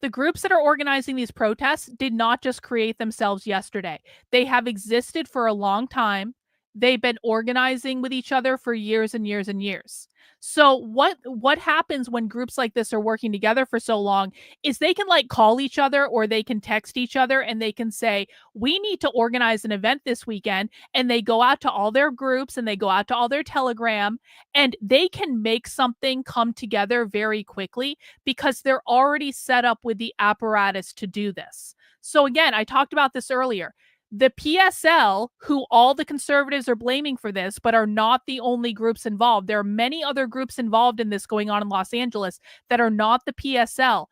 The groups that are organizing these protests did not just create themselves yesterday. They have existed for a long time. They've been organizing with each other for years and years and years. So what happens when groups like this are working together for so long is they can like call each other or they can text each other and they can say, we need to organize an event this weekend. And they go out to all their groups and they go out to all their Telegram and they can make something come together very quickly because they're already set up with the apparatus to do this. So again, I talked about this earlier. The PSL, who all the conservatives are blaming for this, but are not the only groups involved. There are many other groups involved in this going on in Los Angeles that are not the PSL.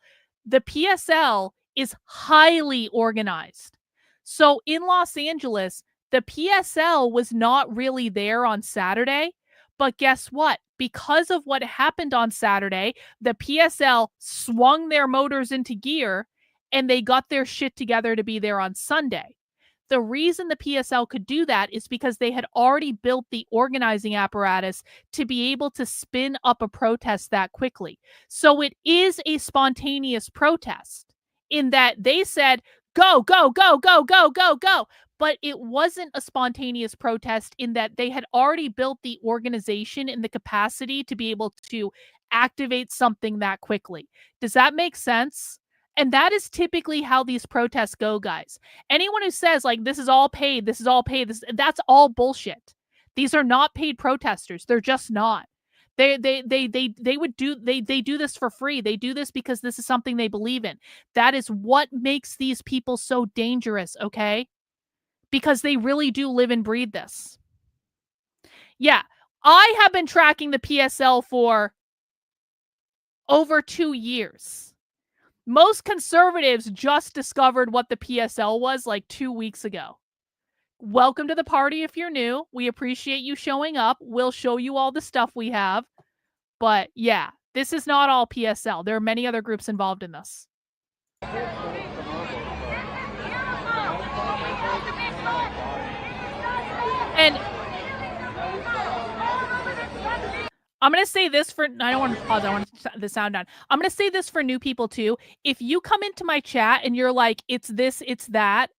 The PSL is highly organized. So in Los Angeles, the PSL was not really there on Saturday. But guess what? Because of what happened on Saturday, the PSL swung their motors into gear and they got their shit together to be there on Sunday. The reason the PSL could do that is because they had already built the organizing apparatus to be able to spin up a protest that quickly. So it is a spontaneous protest in that they said, go, go, go, go, go, go, go. But it wasn't a spontaneous protest in that they had already built the organization and the capacity to be able to activate something that quickly. Does that make sense? And that is typically how these protests go, guys. Anyone who says like this is all paid, that's all bullshit. These are not paid protesters. They're just not. They do this for free. They do this because this is something they believe in. That is what makes these people so dangerous, okay? Because they really do live and breathe this. Yeah, I have been tracking the PSL for over 2 years. Most conservatives just discovered what the PSL was like 2 weeks ago. Welcome to the party if you're new. We appreciate you showing up. We'll show you all the stuff we have. But yeah, this is not all PSL. There are many other groups involved in this. And I'm going to say this for, I don't want to pause. I want the sound down. I'm going to say this for new people too. If you come into my chat and you're like, it's this, it's that,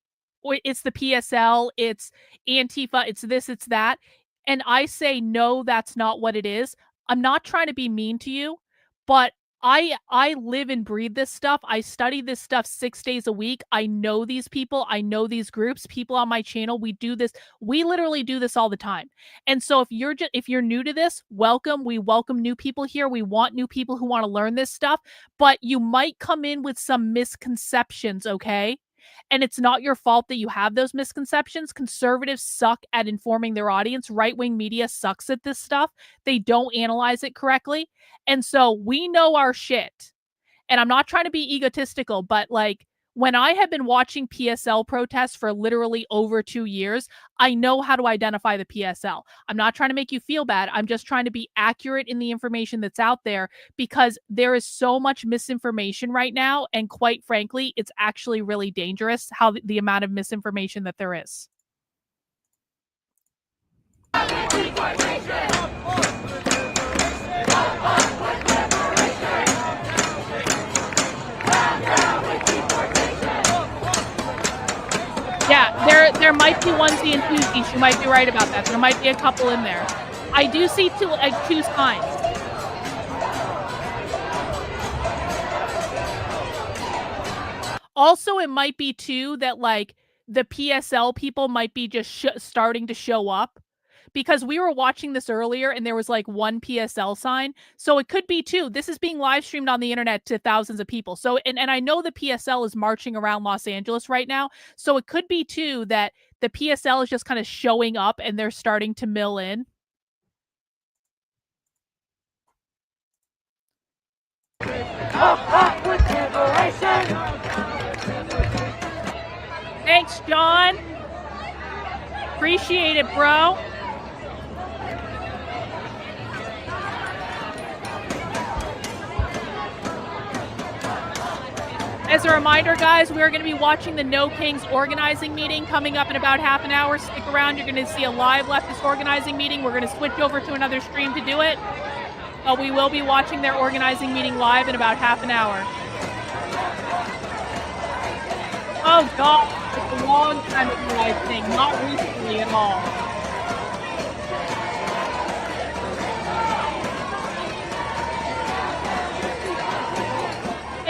or it's the PSL, it's Antifa, it's this, it's that. And I say, no, that's not what it is. I'm not trying to be mean to you, but I live and breathe this stuff. I study this stuff 6 days a week. I know these people. I know these groups. People on my channel, we do this. We literally do this all the time. And so if you're new to this, welcome. We welcome new people here. We want new people who want to learn this stuff. But you might come in with some misconceptions, okay? And it's not your fault that you have those misconceptions. Conservatives suck at informing their audience. Right-wing media sucks at this stuff. They don't analyze it correctly. And so we know our shit. And I'm not trying to be egotistical, but like when I have been watching PSL protests for literally over 2 years, I know how to identify the PSL. I'm not trying to make you feel bad. I'm just trying to be accurate in the information that's out there because there is so much misinformation right now. And quite frankly, it's actually really dangerous how the amount of misinformation that there is. Yeah, there might be onesie and twosies. You might be right about that. There might be a couple in there. I do see two signs. Also, it might be too that like the PSL people might be just starting to show up. Because we were watching this earlier and there was like one PSL sign. So it could be too. This is being live streamed on the internet to thousands of people. So, and I know the PSL is marching around Los Angeles right now. So it could be too that the PSL is just kind of showing up and they're starting to mill in. Thanks, John. Appreciate it, bro. As a reminder, guys, we're going to be watching the No Kings organizing meeting coming up in about half an hour. Stick around. You're going to see a live leftist organizing meeting. We're going to switch over to another stream to do it. But we will be watching their organizing meeting live in about half an hour. Oh, God. It's a long time ago, I think. Not recently at all.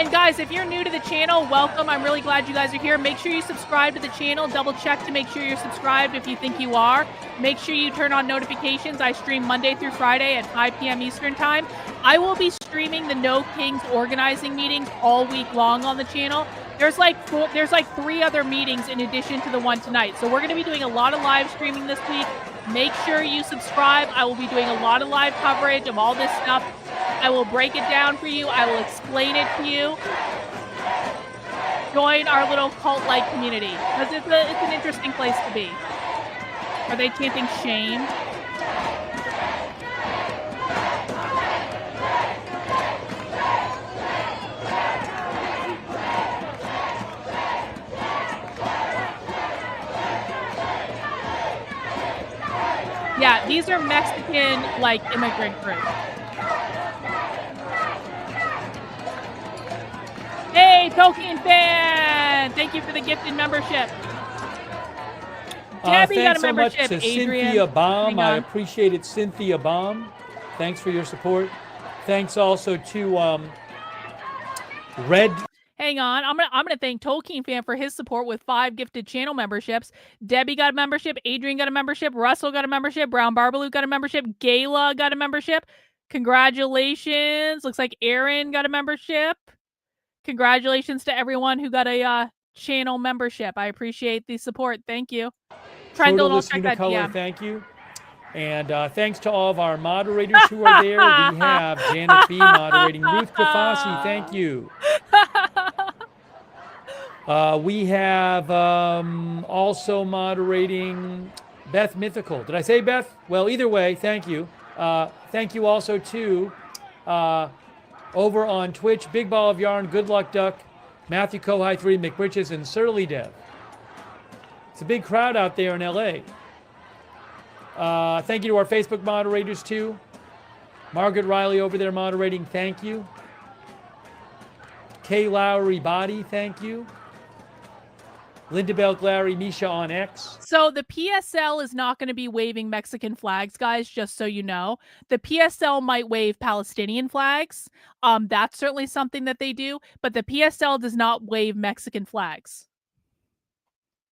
And guys, if you're new to the channel, welcome. I'm really glad you guys are here. Make sure you subscribe to the channel. Double check to make sure you're subscribed if you think you are. Make sure you turn on notifications. I stream Monday through Friday at 5 p.m. Eastern time. I will be streaming the No Kings organizing meetings all week long on the channel. There's like 3 other meetings in addition to the one tonight. So we're going to be doing a lot of live streaming this week. Make sure you subscribe. I will be doing a lot of live coverage of all this stuff. I will break it down for you. I will explain it to you. Join our little cult-like community because it's an interesting place to be. Are they chanting shame? Yeah, these are Mexican, like, immigrant groups. Hey, Tolkien fan! Thank you for the gifted membership. Debbie got a membership. Thanks so much to Adrian. Cynthia Baum. I appreciate it, Cynthia Baum. Thanks for your support. Thanks also to Red. Hang on, I'm gonna thank Tolkien fan for his support with 5 gifted channel memberships. Debbie got a membership. Adrian got a membership. Russell got a membership. Brown Barbaloo got a membership. Gayla got a membership. Congratulations! Looks like Aaron got a membership. Congratulations to everyone who got a channel membership. I appreciate the support. Thank you. Trendle, don't check that DM. Thank you. And thanks to all of our moderators who are there. We have Janet B. moderating. Ruth Kafasi, thank you. We have also moderating Beth Mythical. Did I say Beth? Well, either way, thank you. Thank you also to over on Twitch, Big Ball of Yarn, Good Luck Duck, Matthew Kohai 3, McBritches, and Surly Dev. It's a big crowd out there in LA. Thank you to our Facebook moderators too. Margaret Riley over there moderating, thank you. Kay Lowry Body, thank you. Linda Bell Glary, Misha on X. So the PSL is not going to be waving Mexican flags, guys, just so you know. The PSL might wave Palestinian flags. That's certainly something that they do, but the PSL does not wave Mexican flags.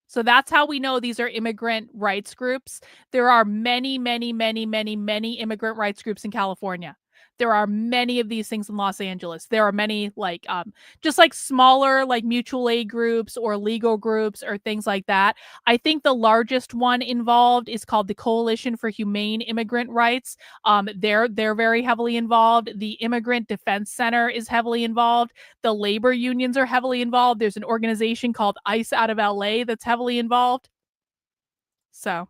So that's how we know these are immigrant rights groups. There are many, many, many, many, many immigrant rights groups in California. There are many of these things in Los Angeles. There are many like just like smaller like mutual aid groups or legal groups or things like that. I think the largest one involved is called the Coalition for Humane Immigrant Rights. They're very heavily involved. The Immigrant Defense Center is heavily involved. The labor unions are heavily involved. There's an organization called ICE out of LA that's heavily involved. So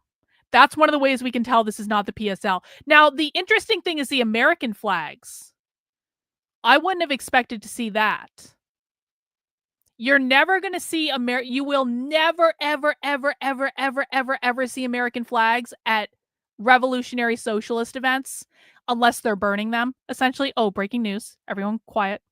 that's one of the ways we can tell this is not the PSL. Now, the interesting thing is the American flags. I wouldn't have expected to see that. You're never going to see you will never, ever, ever, ever, ever, ever, ever see American flags at revolutionary socialist events unless they're burning them, essentially. Oh, breaking news. Everyone quiet.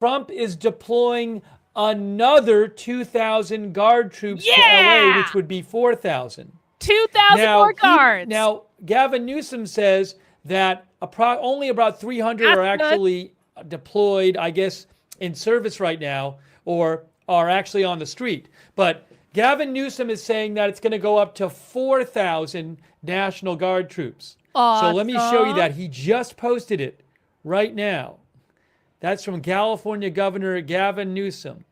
Trump is deploying another 2,000 guard troops to LA, which would be 4,000. 2,000 more guards. Now, Gavin Newsom says that only about 300 are actually deployed, I guess, in service right now, or are actually on the street. But Gavin Newsom is saying that it's going to go up to 4,000 National Guard troops. Awesome. So let me show you that. He just posted it right now. That's from California Governor Gavin Newsom.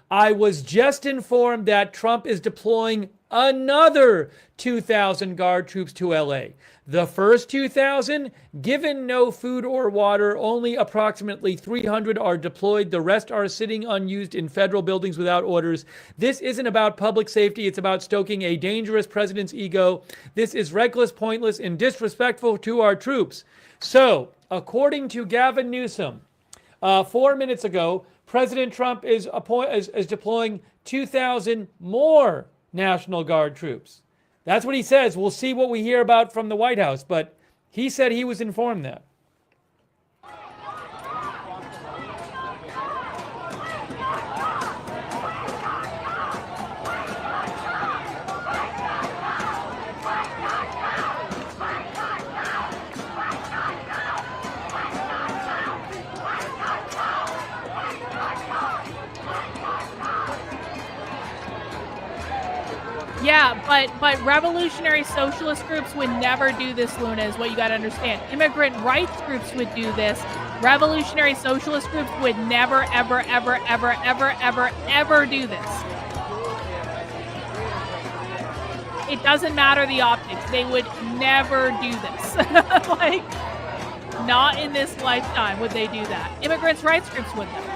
I was just informed that Trump is deploying another 2,000 guard troops to LA. The first 2,000, given no food or water, only approximately 300 are deployed. The rest are sitting unused in federal buildings without orders. This isn't about public safety. It's about stoking a dangerous president's ego. This is reckless, pointless, and disrespectful to our troops. So, according to Gavin Newsom, 4 minutes ago, President Trump is deploying 2,000 more National Guard troops. That's what he says. We'll see what we hear about from the White House, but he said he was informed that. Yeah, but revolutionary socialist groups would never do this, Luna, is what you got to understand. Immigrant rights groups would do this. Revolutionary socialist groups would never, ever, ever, ever, ever, ever, ever do this. It doesn't matter the optics. They would never do this. Like, not in this lifetime would they do that. Immigrants' rights groups would, though.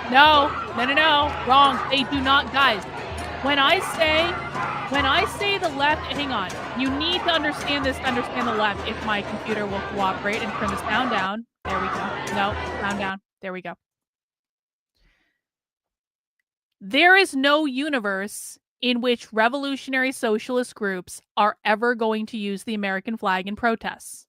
No, wrong. They do not, guys. When I say the left, hang on. You need to understand this to understand the left. If my computer will cooperate and turn the sound down. There we go. No, sound down. There we go. There is no universe in which revolutionary socialist groups are ever going to use the American flag in protests.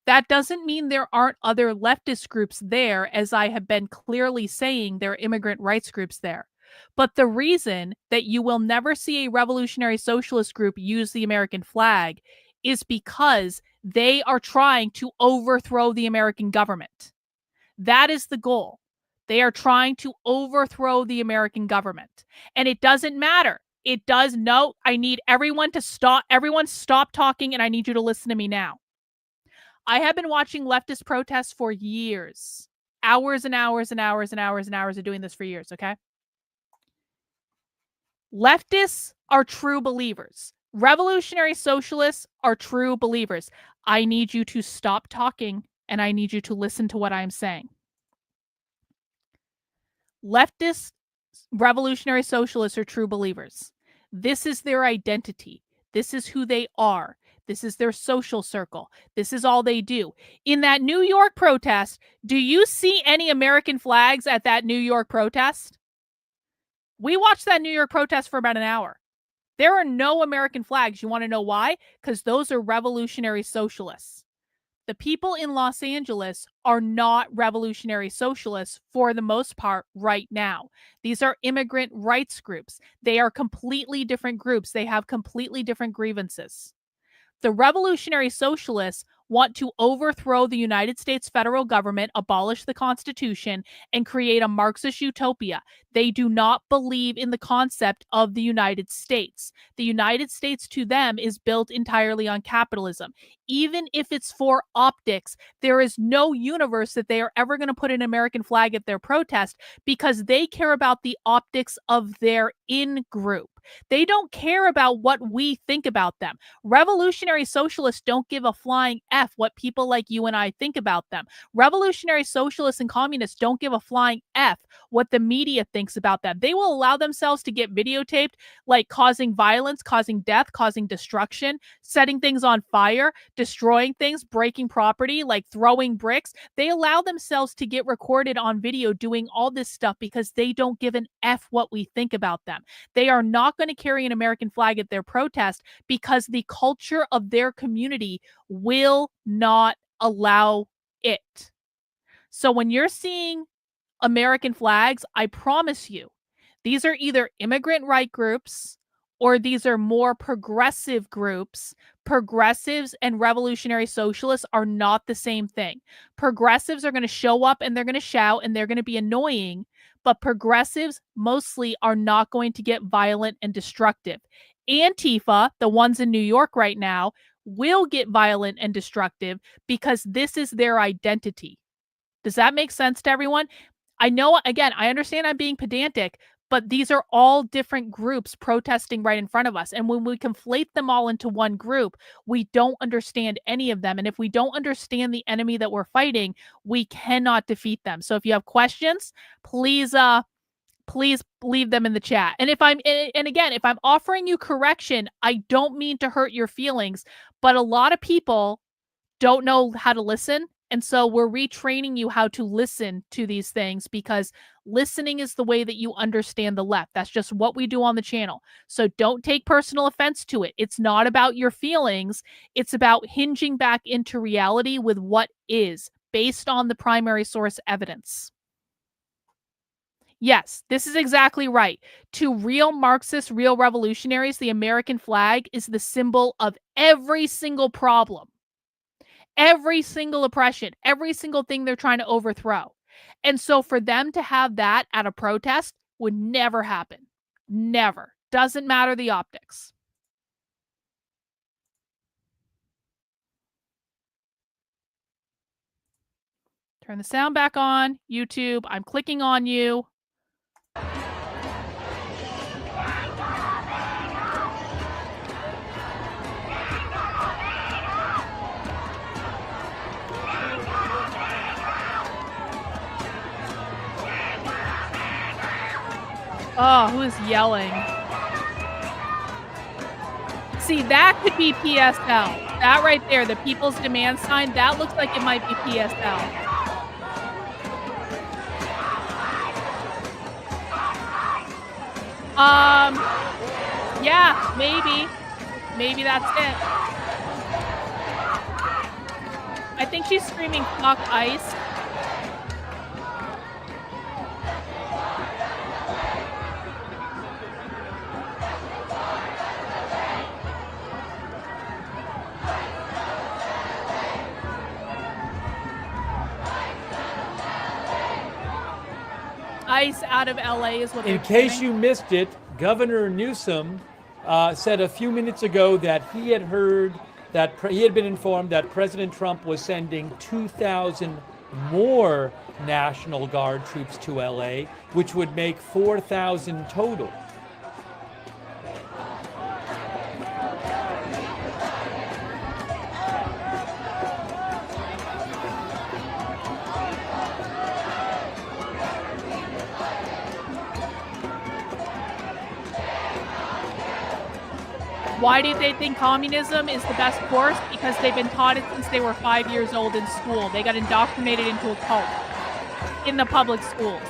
That doesn't mean there aren't other leftist groups there, as I have been clearly saying there are immigrant rights groups there. But the reason that you will never see a revolutionary socialist group use the American flag is because they are trying to overthrow the American government. That is the goal. They are trying to overthrow the American government. And it doesn't matter. I need everyone to stop. Everyone stop talking, and I need you to listen to me now. I have been watching leftist protests for years. Hours and hours and hours and hours and hours of doing this for years, okay? Leftists are true believers. Revolutionary socialists are true believers. I need you to stop talking, and I need you to listen to what I'm saying. Leftist revolutionary socialists are true believers. This is their identity. This is who they are. This is their social circle. This is all they do. In that New York protest, do you see any American flags at that New York protest? We watched that New York protest for about an hour. There are no American flags. You want to know why? Because those are revolutionary socialists. The people in Los Angeles are not revolutionary socialists for the most part right now. These are immigrant rights groups. They are completely different groups. They have completely different grievances. The revolutionary socialists want to overthrow the United States federal government, abolish the Constitution, and create a Marxist utopia. They do not believe in the concept of the United States. The United States to them is built entirely on capitalism. Even if it's for optics, there is no universe that they are ever going to put an American flag at their protest because they care about the optics of their in-group. They don't care about what we think about them. Revolutionary socialists don't give a flying F what people like you and I think about them. Revolutionary socialists and communists don't give a flying F what the media thinks about them. They will allow themselves to get videotaped, like causing violence, causing death, causing destruction, setting things on fire, destroying things, breaking property, like throwing bricks. They allow themselves to get recorded on video doing all this stuff because they don't give an F what we think about them. They are not going to carry an American flag at their protest because the culture of their community will not allow it. So when you're seeing American flags, I promise you, these are either immigrant right groups or these are more progressive groups. Progressives and revolutionary socialists are not the same thing. Progressives are going to show up and they're going to shout and they're going to be annoying, but progressives mostly are not going to get violent and destructive. Antifa, the ones in New York right now, will get violent and destructive because this is their identity. Does that make sense to everyone? I know, again, I understand I'm being pedantic, but these are all different groups protesting right in front of us. And when we conflate them all into one group, we don't understand any of them. And if we don't understand the enemy that we're fighting, we cannot defeat them. So if you have questions, please please leave them in the chat. And if I'm offering you correction, I don't mean to hurt your feelings, but a lot of people don't know how to listen. And so we're retraining you how to listen to these things, because listening is the way that you understand the left. That's just what we do on the channel. So don't take personal offense to it. It's not about your feelings. It's about hinging back into reality with what is based on the primary source evidence. Yes, this is exactly right. To real Marxists, real revolutionaries, the American flag is the symbol of every single problem, every single oppression, every single thing they're trying to overthrow. And so for them to have that at a protest would never happen. Never. Doesn't matter the optics. Turn the sound back on. YouTube, I'm clicking on you. Oh, who is yelling? See, that could be PSL. That right there, the People's Demand sign, that looks like it might be PSL. Yeah, maybe. Maybe that's it. I think she's screaming fuck ICE. ICE out of LA is what they're In case saying. you missed it, Governor Newsom said a few minutes ago that he had heard that he had been informed that President Trump was sending 2,000 more National Guard troops to LA, which would make 4,000 total. Why do they think communism is the best course? Because they've been taught it since they were 5 years old in school. They got indoctrinated into a cult in the public schools.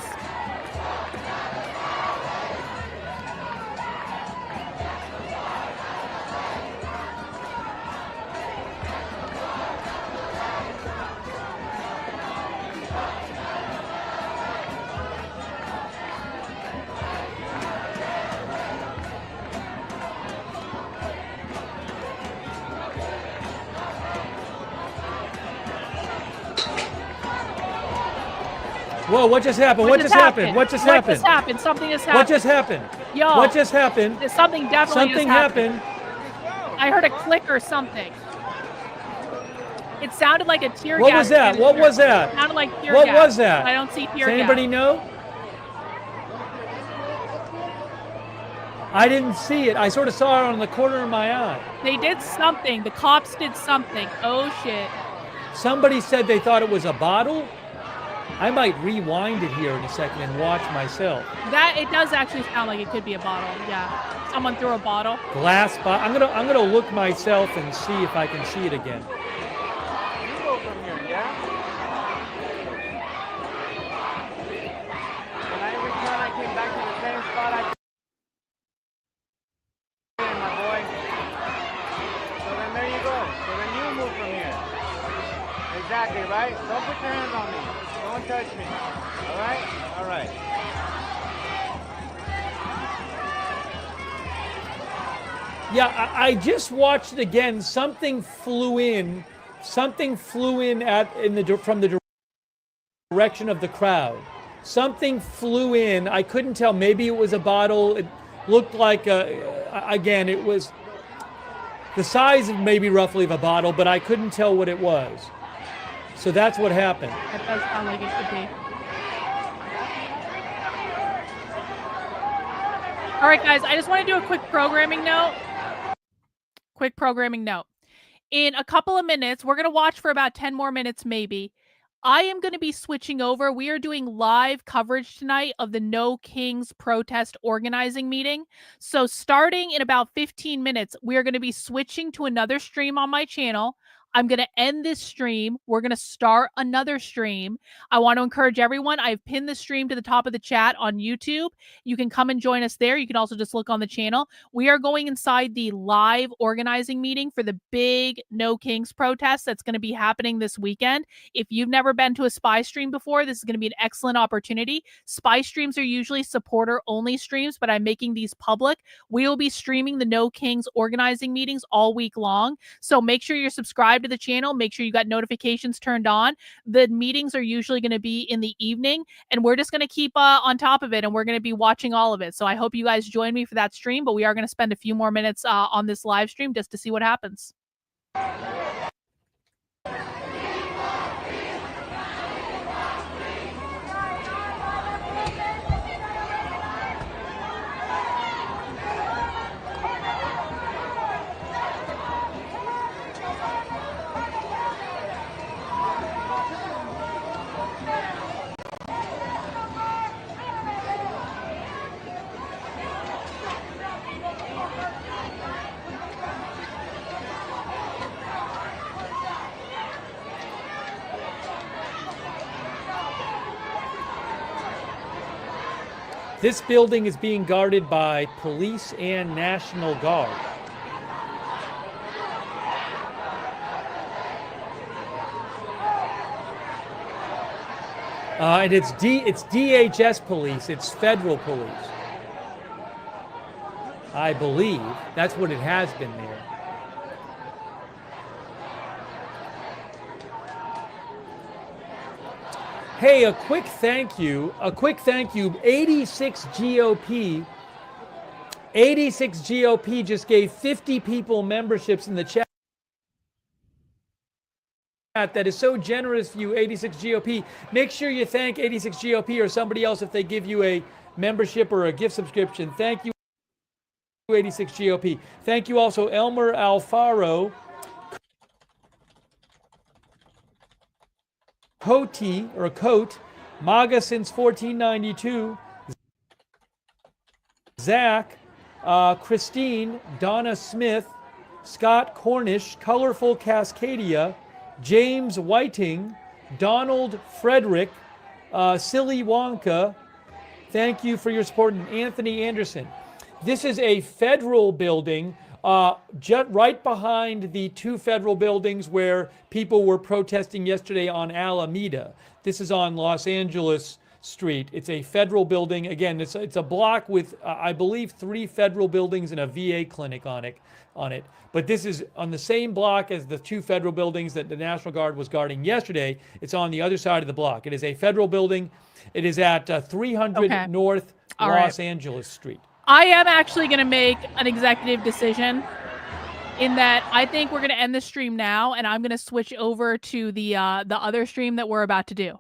Whoa, what just happened? What just happened? What just happened? What just happened? Something has happened. What just happened? Yo. What just happened? Something definitely Something just happened. happened. I heard a click or something. It sounded like a tear gas. What was that? What was that? It sounded like tear What gas. was that? I don't see tear Does gas. anybody know? I didn't see it. I sort of saw it on the corner of my eye. They did something. The cops did something. Oh, shit. Somebody said they thought it was a bottle. I might rewind it here in a second and watch myself. That it does actually sound like it could be a bottle. Yeah, someone threw a bottle. Glass bottle. I'm gonna look myself and see if I can see it again. You go from here, yeah? And every time I came back to the same spot, I my boy. So then there you go. So then you move from here. Exactly, right? Don't put your hands on me. Don't touch me. All right? All right. Yeah, I just watched it again. Something flew in. Something flew in from the direction of the crowd. Something flew in. I couldn't tell. Maybe it was a bottle. It looked like again, it was the size of maybe roughly of a bottle, but I couldn't tell what it was. So that's what happened. That does sound like it could be. All right, guys, I just want to do a quick programming note. In a couple of minutes, we're going to watch for about 10 more minutes maybe. I am going to be switching over. We are doing live coverage tonight of the No Kings protest organizing meeting. So starting in about 15 minutes, we are going to be switching to another stream on my channel. I'm going to end this stream. We're going to start another stream. I want to encourage everyone. I've pinned the stream to the top of the chat on YouTube. You can come and join us there. You can also just look on the channel. We are going inside the live organizing meeting for the big No Kings protest that's going to be happening this weekend. If you've never been to a spy stream before, this is going to be an excellent opportunity. Spy streams are usually supporter only streams, but I'm making these public. We will be streaming the No Kings organizing meetings all week long. So make sure you're subscribed to the channel. Make sure you got notifications turned on. The meetings are usually going to be in the evening, and we're just going to keep on top of it, and we're going to be watching all of it. So I hope you guys join me for that stream, but we are going to spend a few more minutes on this live stream just to see what happens. This building is being guarded by police and National Guard. And it's DHS police, it's federal police. I believe that's what it has been there. Hey, a quick thank you, 86 GOP just gave 50 people memberships in the chat. That is so generous of you, 86 GOP. Make sure you thank 86 GOP or somebody else if they give you a membership or a gift subscription. Thank you, 86 GOP. Thank you also, Elmer Alfaro, Cote, MAGA since 1492, Zach, Christine, Donna Smith, Scott Cornish, Colorful Cascadia, James Whiting, Donald Frederick, Silly Wonka. Thank you for your support, and Anthony Anderson. This is a federal building just right behind the two federal buildings where people were protesting yesterday on Alameda. This is on Los Angeles Street. It's a federal building. Again, it's a block with, I believe, 3 federal buildings and a VA clinic on it. But this is on the same block as the 2 federal buildings that the National Guard was guarding yesterday. It's on the other side of the block. It is a federal building. It is at 300 North Los Angeles Street. I am actually going to make an executive decision in that I think we're going to end the stream now, and I'm going to switch over to the other stream that we're about to do.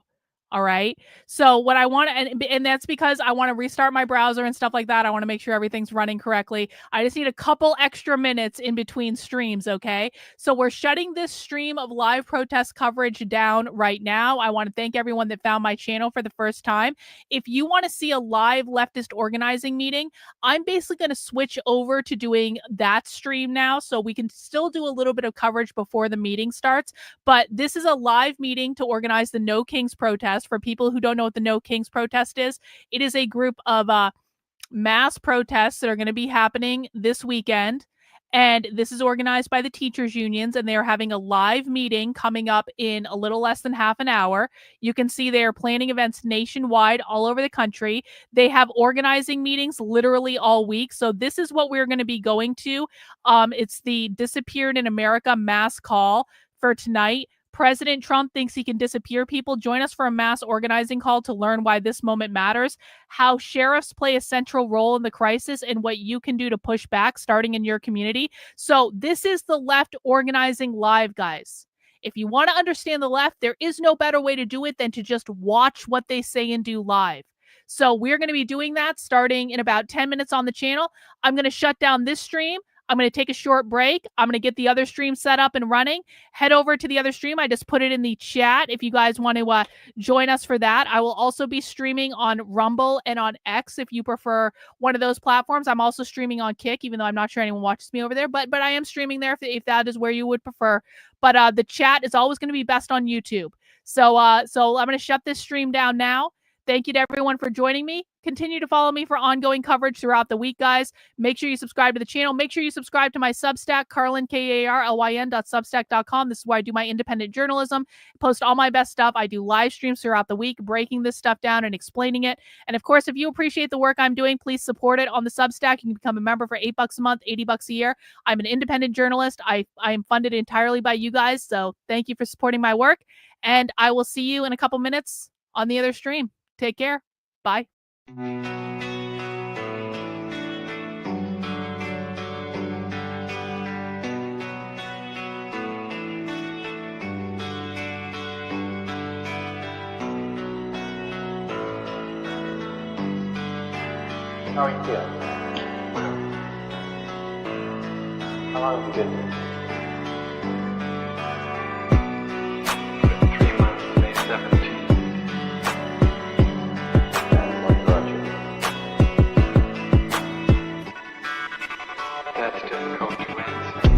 All right. So what I want to, and that's because I want to restart my browser and stuff like that. I want to make sure everything's running correctly. I just need a couple extra minutes in between streams. Okay. So we're shutting this stream of live protest coverage down right now. I want to thank everyone that found my channel for the first time. If you want to see a live leftist organizing meeting, I'm basically going to switch over to doing that stream now. So we can still do a little bit of coverage before the meeting starts. But this is a live meeting to organize the No Kings protest. For people who don't know what the No Kings protest is, it is a group of mass protests that are going to be happening this weekend. And this is organized by the teachers unions, and they are having a live meeting coming up in a little less than half an hour. You can see they are planning events nationwide all over the country. They have organizing meetings literally all week. So this is what we're going to be going to. It's the Disappeared in America mass call for tonight. President Trump thinks he can disappear people. Join us for a mass organizing call to learn why this moment matters, how sheriffs play a central role in the crisis, and what you can do to push back starting in your community. So this is the left organizing live, guys. If you want to understand the left, there is no better way to do it than to just watch what they say and do live. So we're going to be doing that starting in about 10 minutes on the channel. I'm going to shut down this stream. I'm going to take a short break. I'm going to get the other stream set up and running. Head over to the other stream. I just put it in the chat if you guys want to join us for that. I will also be streaming on Rumble and on X if you prefer one of those platforms. I'm also streaming on Kick, even though I'm not sure anyone watches me over there, but I am streaming there if that is where you would prefer. But the chat is always going to be best on YouTube. So I'm going to shut this stream down now. Thank you to everyone for joining me. Continue to follow me for ongoing coverage throughout the week, guys. Make sure you subscribe to the channel. Make sure you subscribe to my Substack, Karlyn, KARLYN.substack.com. This is where I do my independent journalism, post all my best stuff. I do live streams throughout the week, breaking this stuff down and explaining it. And of course, if you appreciate the work I'm doing, please support it on the Substack. You can become a member for $8 a month, $80 a year. I'm an independent journalist. I am funded entirely by you guys. So thank you for supporting my work. And I will see you in a couple minutes on the other stream. Take care. Bye. How are you feeling? How long have you been here? 3 months, May 17th. And what brought you? That's difficult to answer.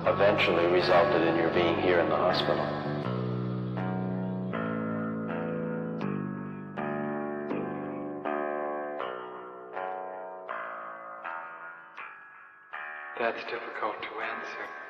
eventually resulted in your being here in the hospital. That's difficult to answer.